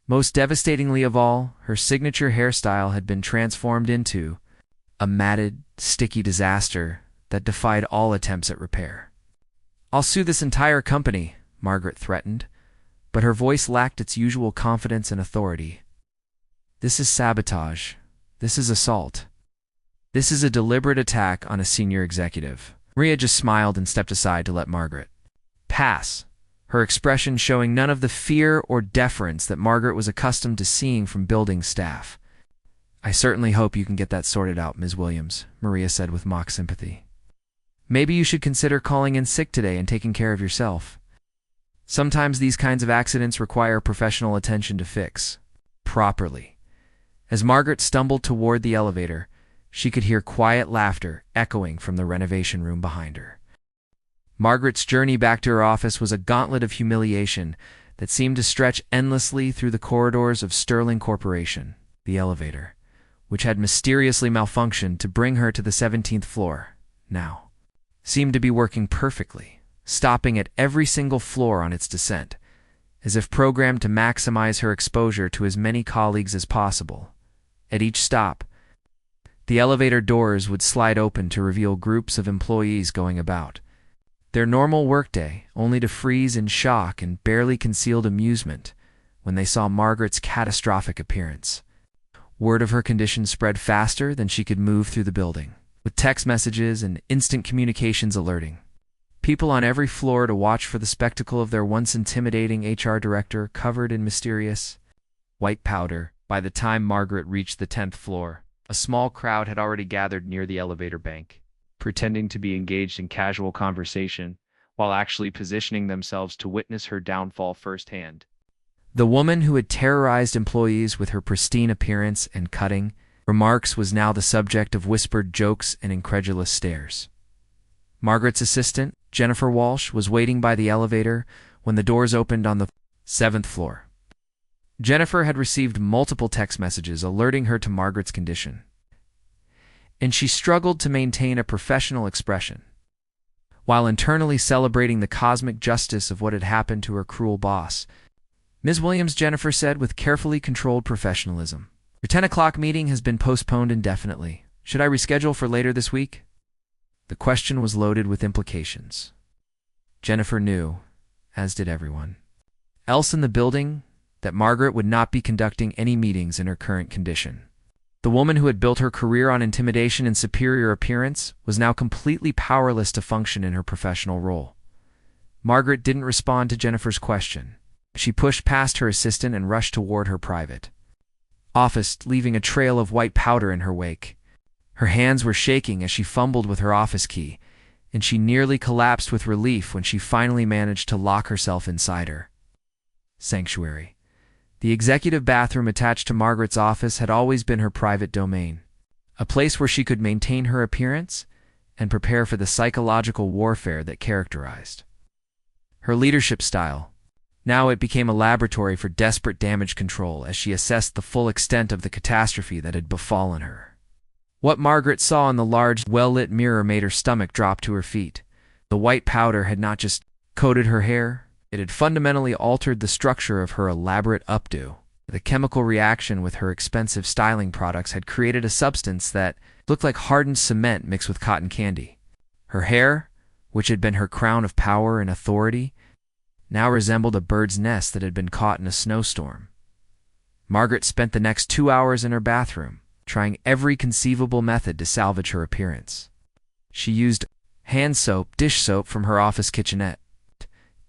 Most devastatingly of all, her signature hairstyle had been transformed into a matted, sticky disaster that defied all attempts at repair. "I'll sue this entire company," Margaret threatened, but her voice lacked its usual confidence and authority. "This is sabotage. This is assault. This is a deliberate attack on a senior executive." Maria just smiled and stepped aside to let Margaret pass, her expression showing none of the fear or deference that Margaret was accustomed to seeing from building staff. "I certainly hope you can get that sorted out, Ms. Williams," Maria said with mock sympathy. "Maybe you should consider calling in sick today and taking care of yourself. Sometimes these kinds of accidents require professional attention to fix properly." As Margaret stumbled toward the elevator, she could hear quiet laughter echoing from the renovation room behind her. Margaret's journey back to her office was a gauntlet of humiliation that seemed to stretch endlessly through the corridors of Sterling Corporation. The elevator, which had mysteriously malfunctioned to bring her to the 17th floor, now seemed to be working perfectly, stopping at every single floor on its descent, as if programmed to maximize her exposure to as many colleagues as possible. At each stop, the elevator doors would slide open to reveal groups of employees going about their normal workday, only to freeze in shock and barely concealed amusement when they saw Margaret's catastrophic appearance. Word of her condition spread faster than she could move through the building, with text messages and instant communications alerting people on every floor to watch for the spectacle of their once intimidating HR director covered in mysterious white powder. By the time Margaret reached the 10th floor, a small crowd had already gathered near the elevator bank, pretending to be engaged in casual conversation while actually positioning themselves to witness her downfall firsthand. The woman who had terrorized employees with her pristine appearance and cutting, remarks was now the subject of whispered jokes and incredulous stares. Margaret's assistant, Jennifer Walsh, was waiting by the elevator when the doors opened on the 7th floor. Jennifer had received multiple text messages alerting her to Margaret's condition, and she struggled to maintain a professional expression, while internally celebrating the cosmic justice of what had happened to her cruel boss. "Ms. Williams," Jennifer said with carefully controlled professionalism, "your 10 o'clock meeting has been postponed indefinitely. Should I reschedule for later this week?" The question was loaded with implications. Jennifer knew, as did everyone else in the building, that Margaret would not be conducting any meetings in her current condition. The woman who had built her career on intimidation and superior appearance was now completely powerless to function in her professional role. Margaret didn't respond to Jennifer's question. She pushed past her assistant and rushed toward her private office, leaving a trail of white powder in her wake. Her hands were shaking as she fumbled with her office key, and she nearly collapsed with relief when she finally managed to lock herself inside her sanctuary. The executive bathroom attached to Margaret's office had always been her private domain, a place where she could maintain her appearance and prepare for the psychological warfare that characterized her leadership style. Now it became a laboratory for desperate damage control as she assessed the full extent of the catastrophe that had befallen her. What Margaret saw in the large, well-lit mirror made her stomach drop to her feet. The white powder had not just coated her hair, it had fundamentally altered the structure of her elaborate updo. The chemical reaction with her expensive styling products had created a substance that looked like hardened cement mixed with cotton candy. Her hair, which had been her crown of power and authority, now resembled a bird's nest that had been caught in a snowstorm. Margaret spent the next 2 hours in her bathroom, trying every conceivable method to salvage her appearance. She used hand soap, dish soap from her office kitchenette,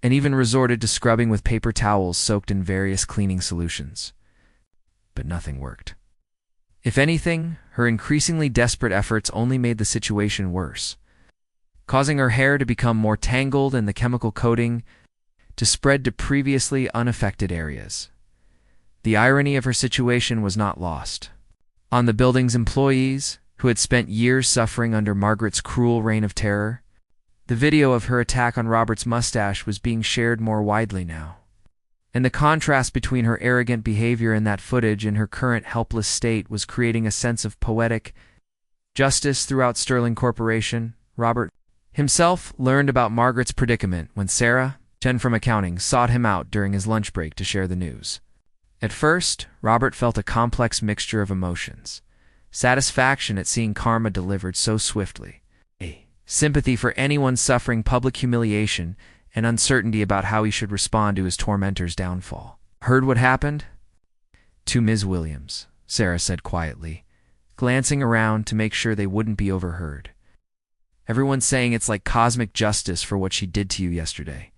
and even resorted to scrubbing with paper towels soaked in various cleaning solutions. But nothing worked. If anything, her increasingly desperate efforts only made the situation worse, causing her hair to become more tangled and the chemical coating to spread to previously unaffected areas. The irony of her situation was not lost on the building's employees, who had spent years suffering under Margaret's cruel reign of terror. The video of her attack on Robert's mustache was being shared more widely now, and the contrast between her arrogant behavior in that footage and her current helpless state was creating a sense of poetic justice throughout Sterling Corporation. Robert himself learned about Margaret's predicament when Sarah, Jen from accounting, sought him out during his lunch break to share the news. At first, Robert felt a complex mixture of emotions: satisfaction at seeing karma delivered so swiftly, sympathy for anyone suffering public humiliation, and uncertainty about how he should respond to his tormentor's downfall. "Heard what happened?" "To Ms. Williams," Sarah said quietly, glancing around to make sure they wouldn't be overheard. "Everyone's saying it's like cosmic justice for what she did to you yesterday."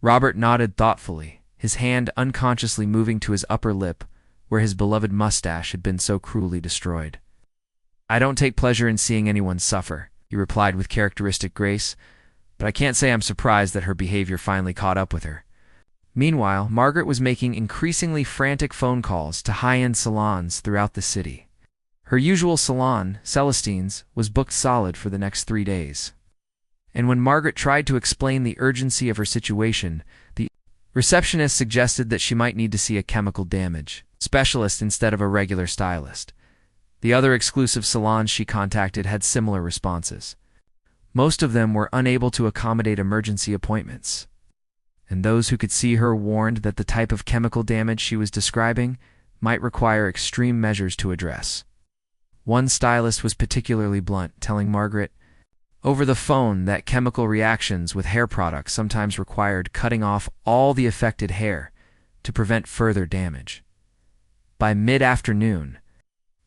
Robert nodded thoughtfully, his hand unconsciously moving to his upper lip, where his beloved mustache had been so cruelly destroyed. "I don't take pleasure in seeing anyone suffer," he replied with characteristic grace, "but I can't say I'm surprised that her behavior finally caught up with her." Meanwhile, Margaret was making increasingly frantic phone calls to high-end salons throughout the city. Her usual salon, Celestine's, was booked solid for the next 3 days. And when Margaret tried to explain the urgency of her situation, the receptionist suggested that she might need to see a chemical damage specialist instead of a regular stylist. The other exclusive salons she contacted had similar responses. Most of them were unable to accommodate emergency appointments, and those who could see her warned that the type of chemical damage she was describing might require extreme measures to address. One stylist was particularly blunt, telling Margaret over the phone that chemical reactions with hair products sometimes required cutting off all the affected hair to prevent further damage. By mid-afternoon,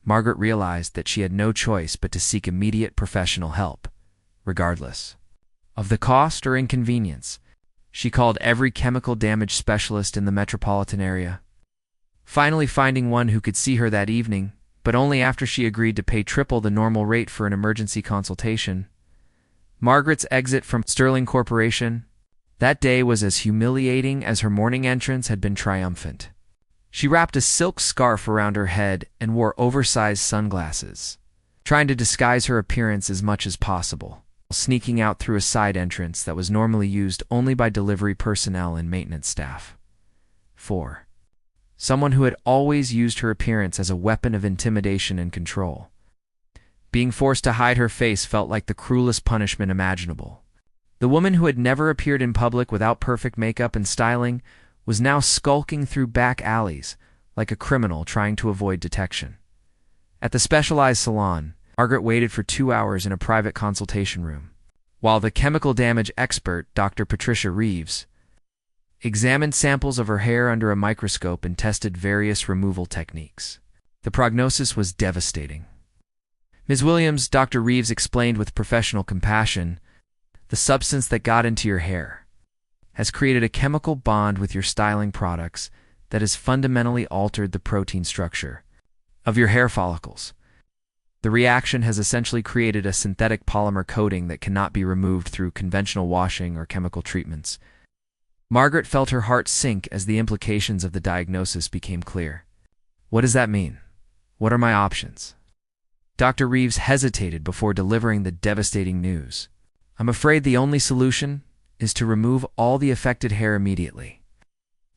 Margaret realized that she had no choice but to seek immediate professional help, regardless of the cost or inconvenience. She called every chemical damage specialist in the metropolitan area, finally finding one who could see her that evening, but only after she agreed to pay triple the normal rate for an emergency consultation. Margaret's exit from Sterling Corporation that day was as humiliating as her morning entrance had been triumphant. She wrapped a silk scarf around her head and wore oversized sunglasses, trying to disguise her appearance as much as possible, sneaking out through a side entrance that was normally used only by delivery personnel and maintenance staff. 4. Someone who had always used her appearance as a weapon of intimidation and control. Being forced to hide her face felt like the cruelest punishment imaginable. The woman who had never appeared in public without perfect makeup and styling was now skulking through back alleys like a criminal trying to avoid detection. At the specialized salon, Margaret waited for 2 hours in a private consultation room, while the chemical damage expert, Dr. Patricia Reeves, examined samples of her hair under a microscope and tested various removal techniques. The prognosis was devastating. Ms. Williams, Dr. Reeves explained with professional compassion, the substance that got into your hair has created a chemical bond with your styling products that has fundamentally altered the protein structure of your hair follicles. The reaction has essentially created a synthetic polymer coating that cannot be removed through conventional washing or chemical treatments. Margaret felt her heart sink as the implications of the diagnosis became clear. What does that mean? What are my options? Dr. Reeves hesitated before delivering the devastating news. I'm afraid the only solution is to remove all the affected hair immediately.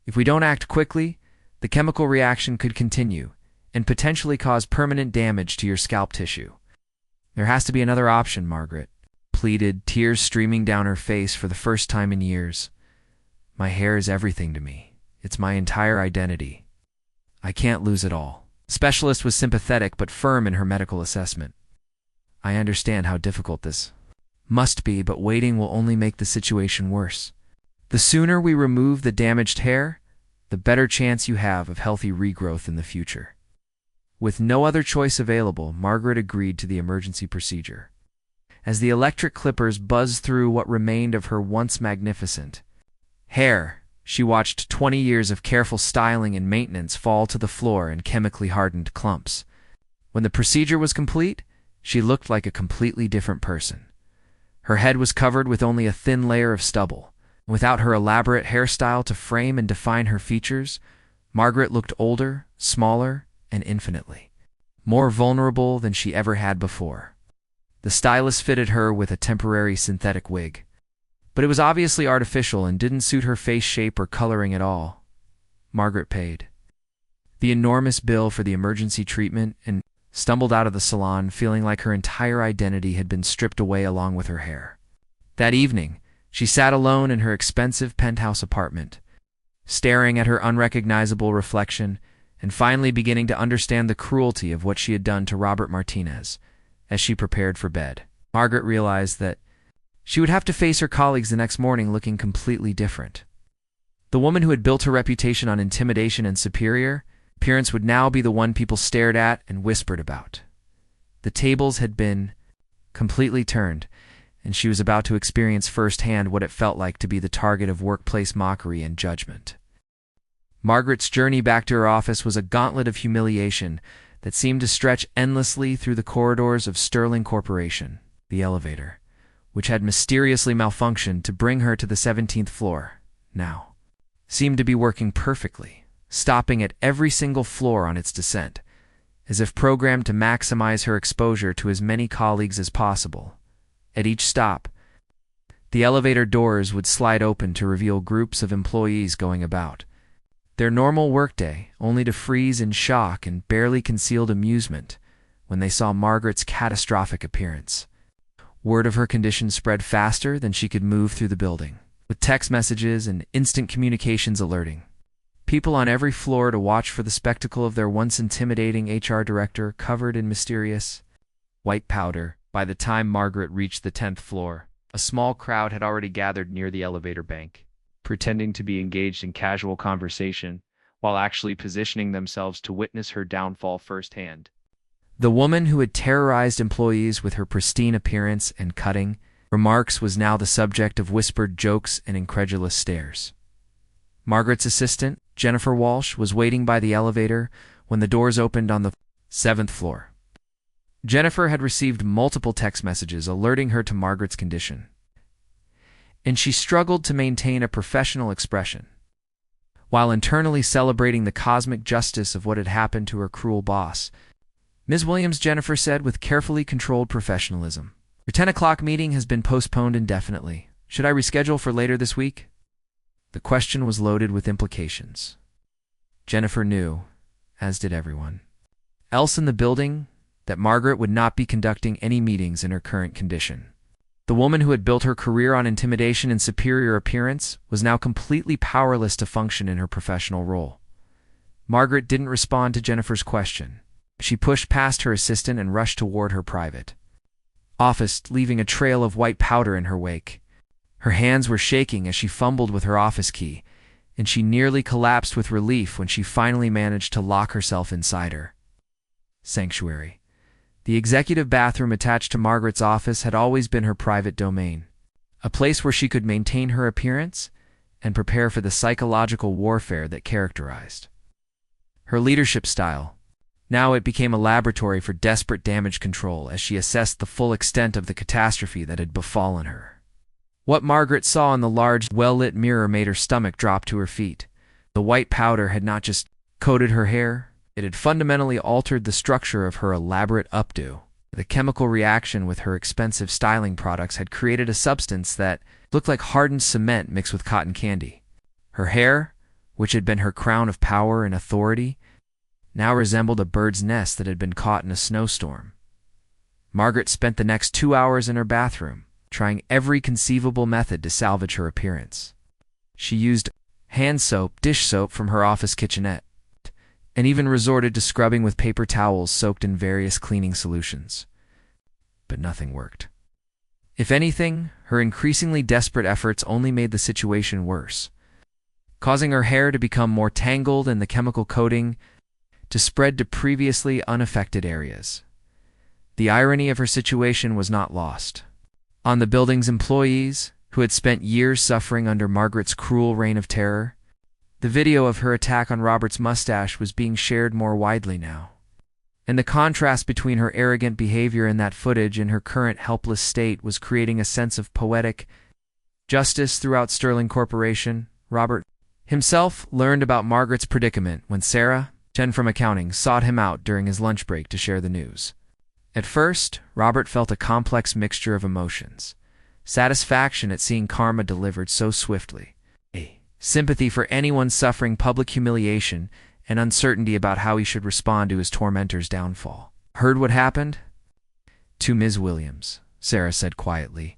If we don't act quickly, the chemical reaction could continue and potentially cause permanent damage to your scalp tissue. There has to be another option, Margaret pleaded, tears streaming down her face for the first time in years. My hair is everything to me. It's my entire identity. I can't lose it all. The specialist was sympathetic but firm in her medical assessment. I understand how difficult this must be, but waiting will only make the situation worse. The sooner we remove the damaged hair, the better chance you have of healthy regrowth in the future. With no other choice available, Margaret agreed to the emergency procedure. As the electric clippers buzzed through what remained of her once magnificent hair, she watched 20 years of careful styling and maintenance fall to the floor in chemically hardened clumps. When the procedure was complete, she looked like a completely different person. Her head was covered with only a thin layer of stubble. Without her elaborate hairstyle to frame and define her features, Margaret looked older, smaller, and infinitely more vulnerable than she ever had before. The stylist fitted her with a temporary synthetic wig, but it was obviously artificial and didn't suit her face shape or coloring at all. Margaret paid the enormous bill for the emergency treatment and stumbled out of the salon feeling like her entire identity had been stripped away along with her hair. That evening, she sat alone in her expensive penthouse apartment, staring at her unrecognizable reflection and finally beginning to understand the cruelty of what she had done to Robert Martinez. As she prepared for bed, Margaret realized that she would have to face her colleagues the next morning looking completely different. The woman who had built her reputation on intimidation and superior appearance would now be the one people stared at and whispered about. The tables had been completely turned, and she was about to experience firsthand what it felt like to be the target of workplace mockery and judgment. Margaret's journey back to her office was a gauntlet of humiliation that seemed to stretch endlessly through the corridors of Sterling Corporation. The elevator, which had mysteriously malfunctioned to bring her to the 17th floor, now seemed to be working perfectly, stopping at every single floor on its descent, as if programmed to maximize her exposure to as many colleagues as possible. At each stop, the elevator doors would slide open to reveal groups of employees going about their normal workday, only to freeze in shock and barely concealed amusement when they saw Margaret's catastrophic appearance. Word of her condition spread faster than she could move through the building, with text messages and instant communications alerting people on every floor to watch for the spectacle of their once intimidating HR director covered in mysterious white powder. By the time Margaret reached the 10th floor, a small crowd had already gathered near the elevator bank, pretending to be engaged in casual conversation while actually positioning themselves to witness her downfall firsthand. The woman who had terrorized employees with her pristine appearance and cutting remarks was now the subject of whispered jokes and incredulous stares. Margaret's assistant, Jennifer Walsh, was waiting by the elevator when the doors opened on the 7th floor. Jennifer had received multiple text messages alerting her to Margaret's condition, and she struggled to maintain a professional expression. while internally celebrating the cosmic justice of what had happened to her cruel boss. Ms. Williams, Jennifer said with carefully controlled professionalism. Your 10 o'clock meeting has been postponed indefinitely. Should I reschedule for later this week? The question was loaded with implications. Jennifer knew, as did everyone else in the building, that Margaret would not be conducting any meetings in her current condition. The woman who had built her career on intimidation and superior appearance was now completely powerless to function in her professional role. Margaret didn't respond to Jennifer's question. She pushed past her assistant and rushed toward her private office, leaving a trail of white powder in her wake. Her hands were shaking as she fumbled with her office key, and she nearly collapsed with relief when she finally managed to lock herself inside her sanctuary. The executive bathroom attached to Margaret's office had always been her private domain, a place where she could maintain her appearance and prepare for the psychological warfare that characterized her leadership style. Now it became a laboratory for desperate damage control as she assessed the full extent of the catastrophe that had befallen her. What Margaret saw in the large, well-lit mirror made her stomach drop to her feet. The white powder had not just coated her hair, it had fundamentally altered the structure of her elaborate updo. The chemical reaction with her expensive styling products had created a substance that looked like hardened cement mixed with cotton candy. Her hair, which had been her crown of power and authority, now resembled a bird's nest that had been caught in a snowstorm. Margaret spent the next 2 hours in her bathroom, trying every conceivable method to salvage her appearance. She used hand soap, dish soap from her office kitchenette, and even resorted to scrubbing with paper towels soaked in various cleaning solutions. But nothing worked. If anything, her increasingly desperate efforts only made the situation worse, causing her hair to become more tangled and the chemical coating to spread to previously unaffected areas. The irony of her situation was not lost on the building's employees, who had spent years suffering under Margaret's cruel reign of terror. The video of her attack on Robert's mustache was being shared more widely now, and the contrast between her arrogant behavior in that footage and her current helpless state was creating a sense of poetic justice throughout Sterling Corporation. Robert himself learned about Margaret's predicament when Sarah, Chen from accounting, sought him out during his lunch break to share the news. At first, Robert felt a complex mixture of emotions: satisfaction at seeing karma delivered so swiftly, sympathy for anyone suffering public humiliation, and uncertainty about how he should respond to his tormentor's downfall. Heard what happened? To Ms. Williams, Sarah said quietly,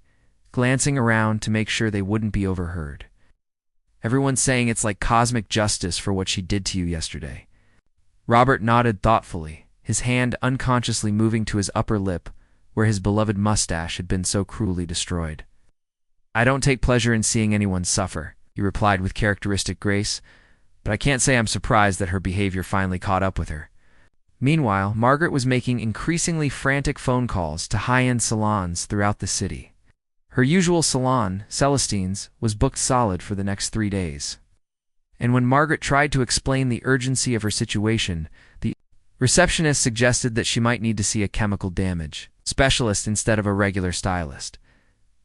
glancing around to make sure they wouldn't be overheard. Everyone's saying it's like cosmic justice for what she did to you yesterday. Robert nodded thoughtfully, his hand unconsciously moving to his upper lip, where his beloved mustache had been so cruelly destroyed. I don't take pleasure in seeing anyone suffer, he replied with characteristic grace, but I can't say I'm surprised that her behavior finally caught up with her. Meanwhile, Margaret was making increasingly frantic phone calls to high-end salons throughout the city. Her usual salon, Celestine's, was booked solid for the next 3 days. And when Margaret tried to explain the urgency of her situation, the receptionist suggested that she might need to see a chemical damage specialist instead of a regular stylist.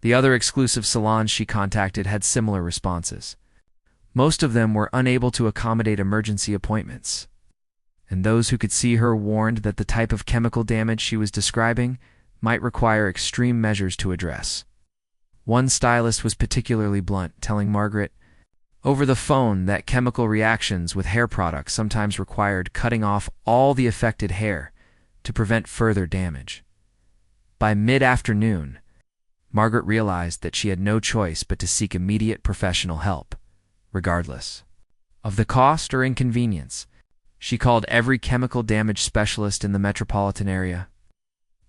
The other exclusive salons she contacted had similar responses. Most of them were unable to accommodate emergency appointments, and those who could see her warned that the type of chemical damage she was describing might require extreme measures to address. One stylist was particularly blunt, telling Margaret over the phone that chemical reactions with hair products sometimes required cutting off all the affected hair to prevent further damage. By mid-afternoon, Margaret realized that she had no choice but to seek immediate professional help, regardless of the cost or inconvenience. She called every chemical damage specialist in the metropolitan area,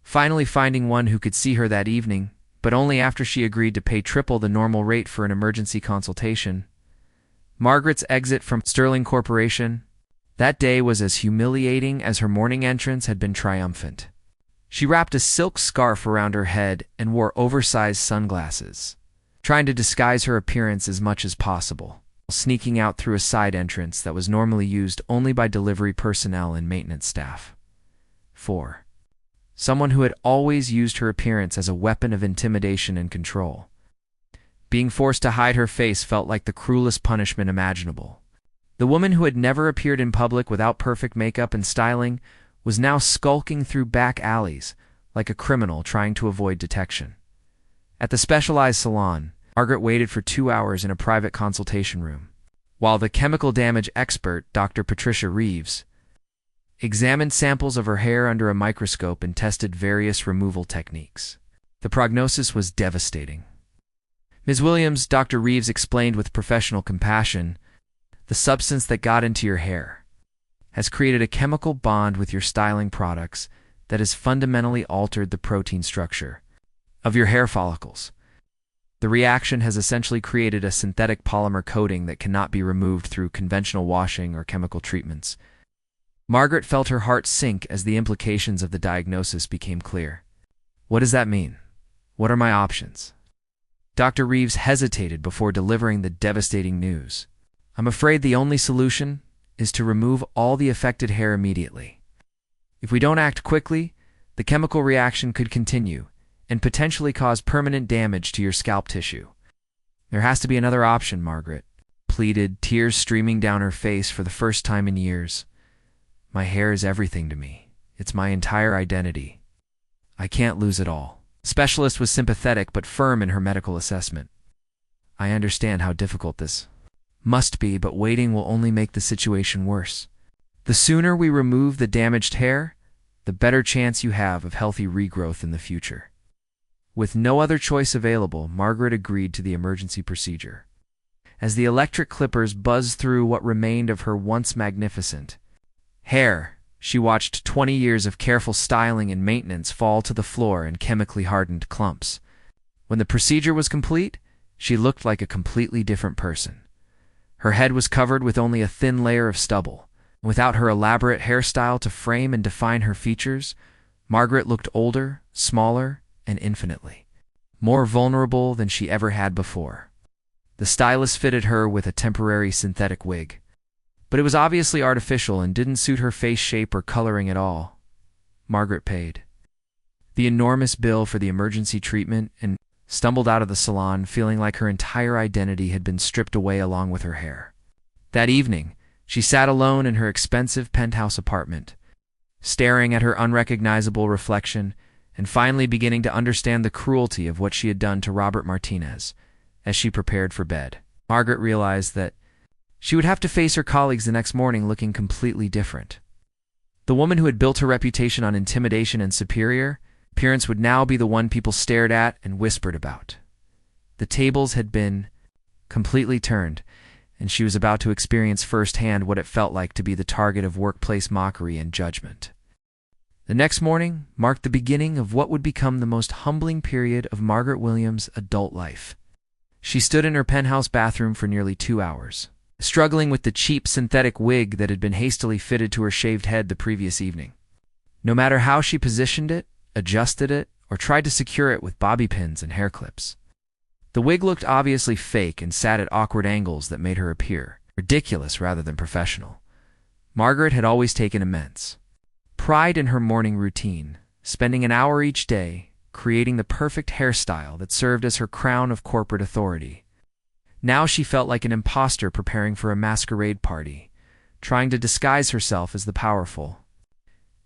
finally finding one who could see her that evening, but only after she agreed to pay triple the normal rate for an emergency consultation. Margaret's exit from Sterling Corporation that day was as humiliating as her morning entrance had been triumphant. She wrapped a silk scarf around her head and wore oversized sunglasses, trying to disguise her appearance as much as possible, sneaking out through a side entrance that was normally used only by delivery personnel and maintenance staff. 4. Someone who had always used her appearance as a weapon of intimidation and control. Being forced to hide her face felt like the cruelest punishment imaginable. The woman who had never appeared in public without perfect makeup and styling was now skulking through back alleys like a criminal trying to avoid detection. At the specialized salon, Margaret waited for 2 hours in a private consultation room, while the chemical damage expert, Dr. Patricia Reeves, examined samples of her hair under a microscope and tested various removal techniques. The prognosis was devastating. Ms. Williams, Dr. Reeves explained with professional compassion, the substance that got into your hair has created a chemical bond with your styling products that has fundamentally altered the protein structure of your hair follicles. The reaction has essentially created a synthetic polymer coating that cannot be removed through conventional washing or chemical treatments. Margaret felt her heart sink as the implications of the diagnosis became clear. What does that mean? What are my options? Dr. Reeves hesitated before delivering the devastating news. I'm afraid the only solution is to remove all the affected hair immediately. If we don't act quickly, the chemical reaction could continue and potentially cause permanent damage to your scalp tissue. There has to be another option, Margaret pleaded, tears streaming down her face for the first time in years. My hair is everything to me. It's my entire identity. I can't lose it all. The specialist was sympathetic but firm in her medical assessment. I understand how difficult this must be, but waiting will only make the situation worse. The sooner we remove the damaged hair, the better chance you have of healthy regrowth in the future. With no other choice available, Margaret agreed to the emergency procedure. As the electric clippers buzzed through what remained of her once magnificent hair, she watched 20 years of careful styling and maintenance fall to the floor in chemically hardened clumps. When the procedure was complete, she looked like a completely different person. Her head was covered with only a thin layer of stubble. Without her elaborate hairstyle to frame and define her features, Margaret looked older, smaller, and infinitely more vulnerable than she ever had before. The stylist fitted her with a temporary synthetic wig, but it was obviously artificial and didn't suit her face shape or coloring at all. Margaret paid the enormous bill for the emergency treatment and stumbled out of the salon feeling like her entire identity had been stripped away along with her hair. That evening, she sat alone in her expensive penthouse apartment, staring at her unrecognizable reflection and finally beginning to understand the cruelty of what she had done to Robert Martinez. As she prepared for bed, Margaret realized that she would have to face her colleagues the next morning looking completely different. The woman who had built her reputation on intimidation and superior appearance would now be the one people stared at and whispered about. The tables had been completely turned, and she was about to experience firsthand what it felt like to be the target of workplace mockery and judgment. The next morning marked the beginning of what would become the most humbling period of Margaret Williams' adult life. She stood in her penthouse bathroom for nearly 2 hours, struggling with the cheap synthetic wig that had been hastily fitted to her shaved head the previous evening. No matter how she positioned it, adjusted it, or tried to secure it with bobby pins and hair clips, the wig looked obviously fake and sat at awkward angles that made her appear ridiculous rather than professional. Margaret had always taken immense pride in her morning routine, spending an hour each day creating the perfect hairstyle that served as her crown of corporate authority. Now she felt like an imposter preparing for a masquerade party, trying to disguise herself as the powerful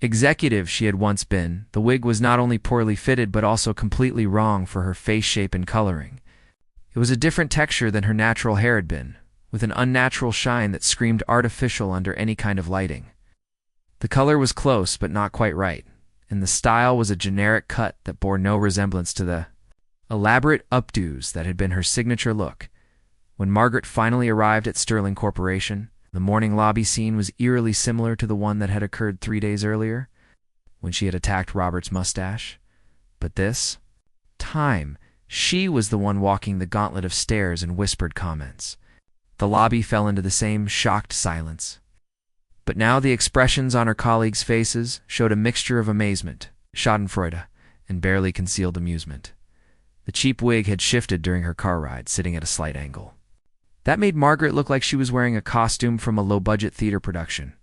executive she had once been. The wig was not only poorly fitted but also completely wrong for her face shape and coloring. It was a different texture than her natural hair had been, with an unnatural shine that screamed artificial under any kind of lighting. The color was close but not quite right, and the style was a generic cut that bore no resemblance to the elaborate updos that had been her signature look. When Margaret finally arrived at Sterling Corporation, the morning lobby scene was eerily similar to the one that had occurred 3 days earlier, when she had attacked Robert's mustache. But this time, she was the one walking the gauntlet of stares and whispered comments. The lobby fell into the same shocked silence. But now the expressions on her colleagues' faces showed a mixture of amazement, schadenfreude, and barely concealed amusement. The cheap wig had shifted during her car ride, sitting at a slight angle. That made Margaret look like she was wearing a costume from a low-budget theater production.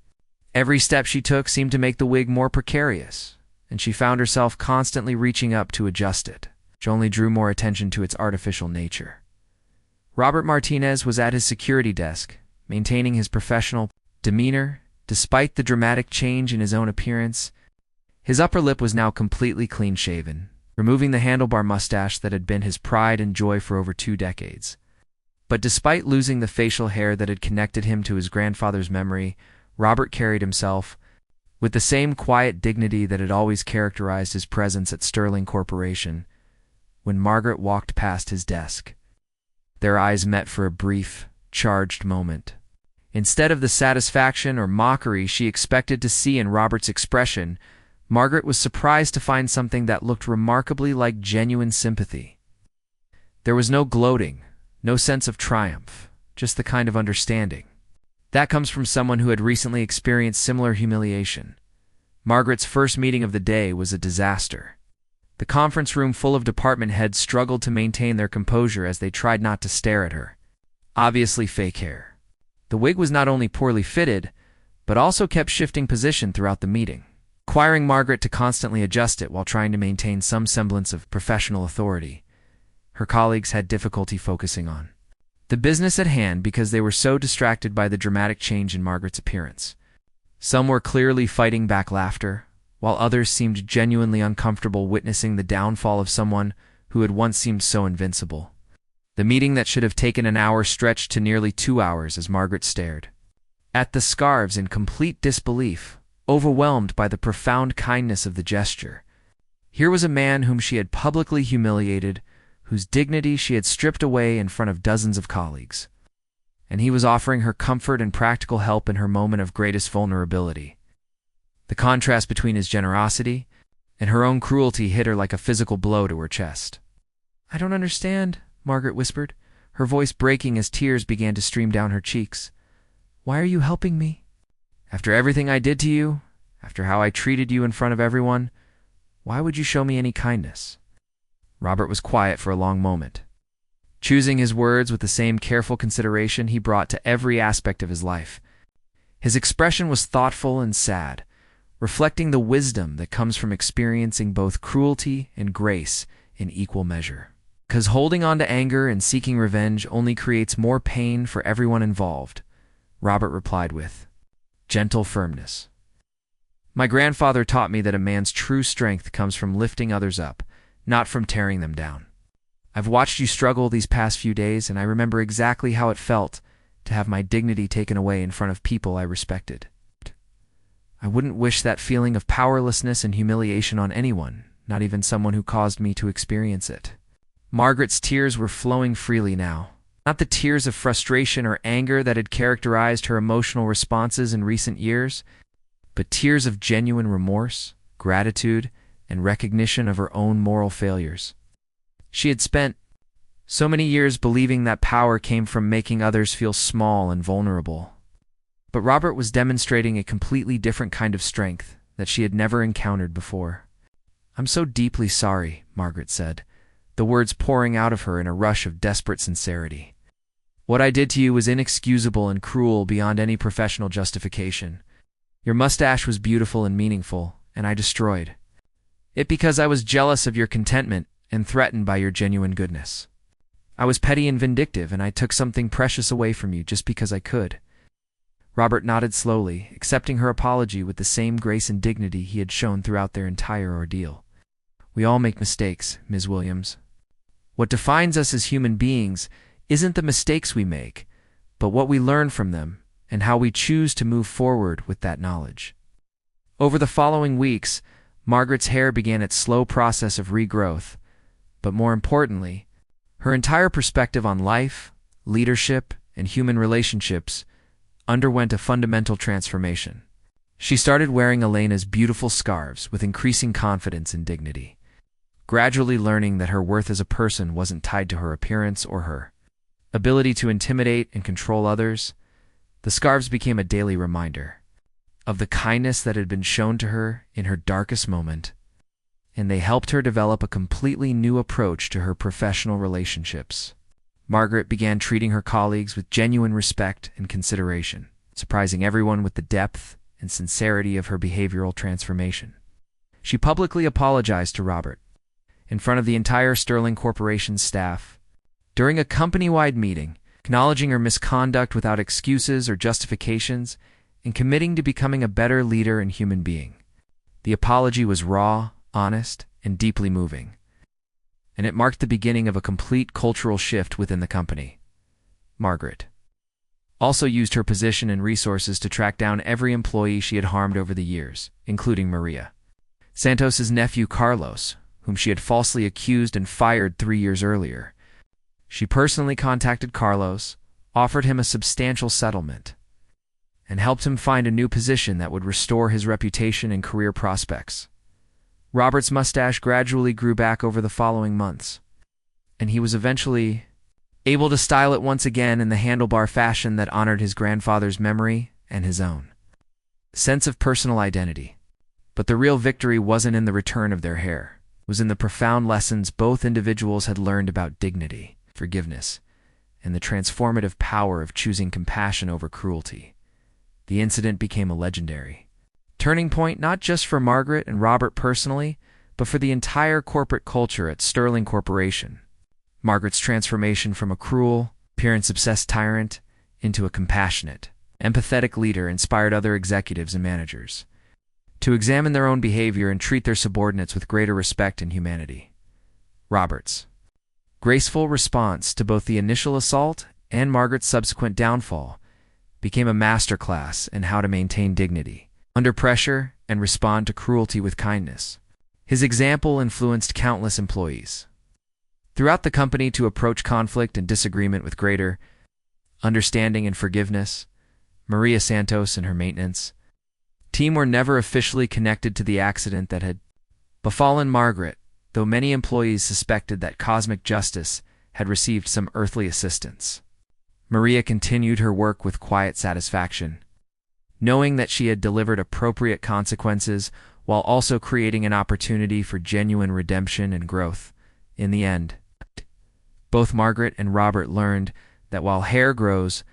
Every step she took seemed to make the wig more precarious, and she found herself constantly reaching up to adjust it, which only drew more attention to its artificial nature. Robert Martinez was at his security desk, maintaining his professional demeanor despite the dramatic change in his own appearance. His upper lip was now completely clean-shaven, removing the handlebar mustache that had been his pride and joy for over 2 decades. But despite losing the facial hair that had connected him to his grandfather's memory, Robert carried himself with the same quiet dignity that had always characterized his presence at Sterling Corporation. When Margaret walked past his desk, their eyes met for a brief, charged moment. Instead of the satisfaction or mockery she expected to see in Robert's expression, Margaret was surprised to find something that looked remarkably like genuine sympathy. There was no gloating, no sense of triumph, just the kind of understanding that comes from someone who had recently experienced similar humiliation. Margaret's first meeting of the day was a disaster. The conference room full of department heads struggled to maintain their composure as they tried not to stare at her. Obviously fake hair. The wig was not only poorly fitted, but also kept shifting position throughout the meeting, requiring Margaret to constantly adjust it while trying to maintain some semblance of professional authority. Her colleagues had difficulty focusing on the business at hand because they were so distracted by the dramatic change in Margaret's appearance. Some were clearly fighting back laughter, while others seemed genuinely uncomfortable witnessing the downfall of someone who had once seemed so invincible. The meeting that should have taken an hour stretched to nearly 2 hours as Margaret stared at the scarves in complete disbelief, overwhelmed by the profound kindness of the gesture. Here was a man whom she had publicly humiliated, whose dignity she had stripped away in front of dozens of colleagues. And he was offering her comfort and practical help in her moment of greatest vulnerability. The contrast between his generosity and her own cruelty hit her like a physical blow to her chest. "I don't understand," Margaret whispered, her voice breaking as tears began to stream down her cheeks. "Why are you helping me? After everything I did to you, after how I treated you in front of everyone, why would you show me any kindness?" Robert was quiet for a long moment, choosing his words with the same careful consideration he brought to every aspect of his life. His expression was thoughtful and sad, reflecting the wisdom that comes from experiencing both cruelty and grace in equal measure. Because holding on to anger and seeking revenge only creates more pain for everyone involved, Robert replied with gentle firmness. "My grandfather taught me that a man's true strength comes from lifting others up, not from tearing them down. I've watched you struggle these past few days, and I remember exactly how it felt to have my dignity taken away in front of people I respected. I wouldn't wish that feeling of powerlessness and humiliation on anyone, not even someone who caused me to experience it." Margaret's tears were flowing freely now, not the tears of frustration or anger that had characterized her emotional responses in recent years, but tears of genuine remorse, gratitude, and recognition of her own moral failures. She had spent so many years believing that power came from making others feel small and vulnerable. But Robert was demonstrating a completely different kind of strength that she had never encountered before. "I'm so deeply sorry," Margaret said, the words pouring out of her in a rush of desperate sincerity. "What I did to you was inexcusable and cruel beyond any professional justification. Your mustache was beautiful and meaningful, and I destroyed it because I was jealous of your contentment and threatened by your genuine goodness. I was petty and vindictive, and I took something precious away from you just because I could." Robert nodded slowly, accepting her apology with the same grace and dignity he had shown throughout their entire ordeal. "We all make mistakes, Ms. Williams. What defines us as human beings isn't the mistakes we make, but what we learn from them and how we choose to move forward with that knowledge." Over the following weeks, Margaret's hair began its slow process of regrowth, but more importantly, her entire perspective on life, leadership, and human relationships underwent a fundamental transformation. She started wearing Elena's beautiful scarves with increasing confidence and dignity, gradually learning that her worth as a person wasn't tied to her appearance or her ability to intimidate and control others. The scarves became a daily reminder of the kindness that had been shown to her in her darkest moment, and they helped her develop a completely new approach to her professional relationships. Margaret began treating her colleagues with genuine respect and consideration, surprising everyone with the depth and sincerity of her behavioral transformation. She publicly apologized to Robert in front of the entire Sterling Corporation staff during a company-wide meeting, acknowledging her misconduct without excuses or justifications, and committing to becoming a better leader and human being. The apology was raw, honest, and deeply moving, and it marked the beginning of a complete cultural shift within the company. Margaret also used her position and resources to track down every employee she had harmed over the years, including Maria Santos's nephew Carlos, whom she had falsely accused and fired 3 years earlier. She personally contacted Carlos, offered him a substantial settlement, and helped him find a new position that would restore his reputation and career prospects. Robert's mustache gradually grew back over the following months, and he was eventually able to style it once again in the handlebar fashion that honored his grandfather's memory and his own sense of personal identity. But the real victory wasn't in the return of their hair. It was in the profound lessons both individuals had learned about dignity, forgiveness, and the transformative power of choosing compassion over cruelty. The incident became a legendary turning point not just for Margaret and Robert personally, but for the entire corporate culture at Sterling Corporation. Margaret's transformation from a cruel, appearance-obsessed tyrant into a compassionate, empathetic leader inspired other executives and managers to examine their own behavior and treat their subordinates with greater respect and humanity. Robert's graceful response to both the initial assault and Margaret's subsequent downfall became a masterclass in how to maintain dignity under pressure and respond to cruelty with kindness. His example influenced countless employees throughout the company to approach conflict and disagreement with greater understanding and forgiveness. Maria Santos and her maintenance team were never officially connected to the accident that had befallen Margaret, though many employees suspected that cosmic justice had received some earthly assistance. Maria continued her work with quiet satisfaction, knowing that she had delivered appropriate consequences while also creating an opportunity for genuine redemption and growth. In the end, both Margaret and Robert learned that while hair grows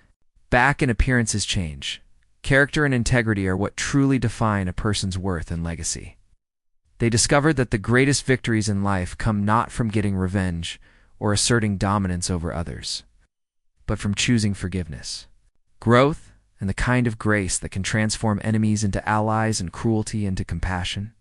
back and appearances change, character and integrity are what truly define a person's worth and legacy. They discovered that the greatest victories in life come not from getting revenge or asserting dominance over others, but from choosing forgiveness, growth, and the kind of grace that can transform enemies into allies and cruelty into compassion.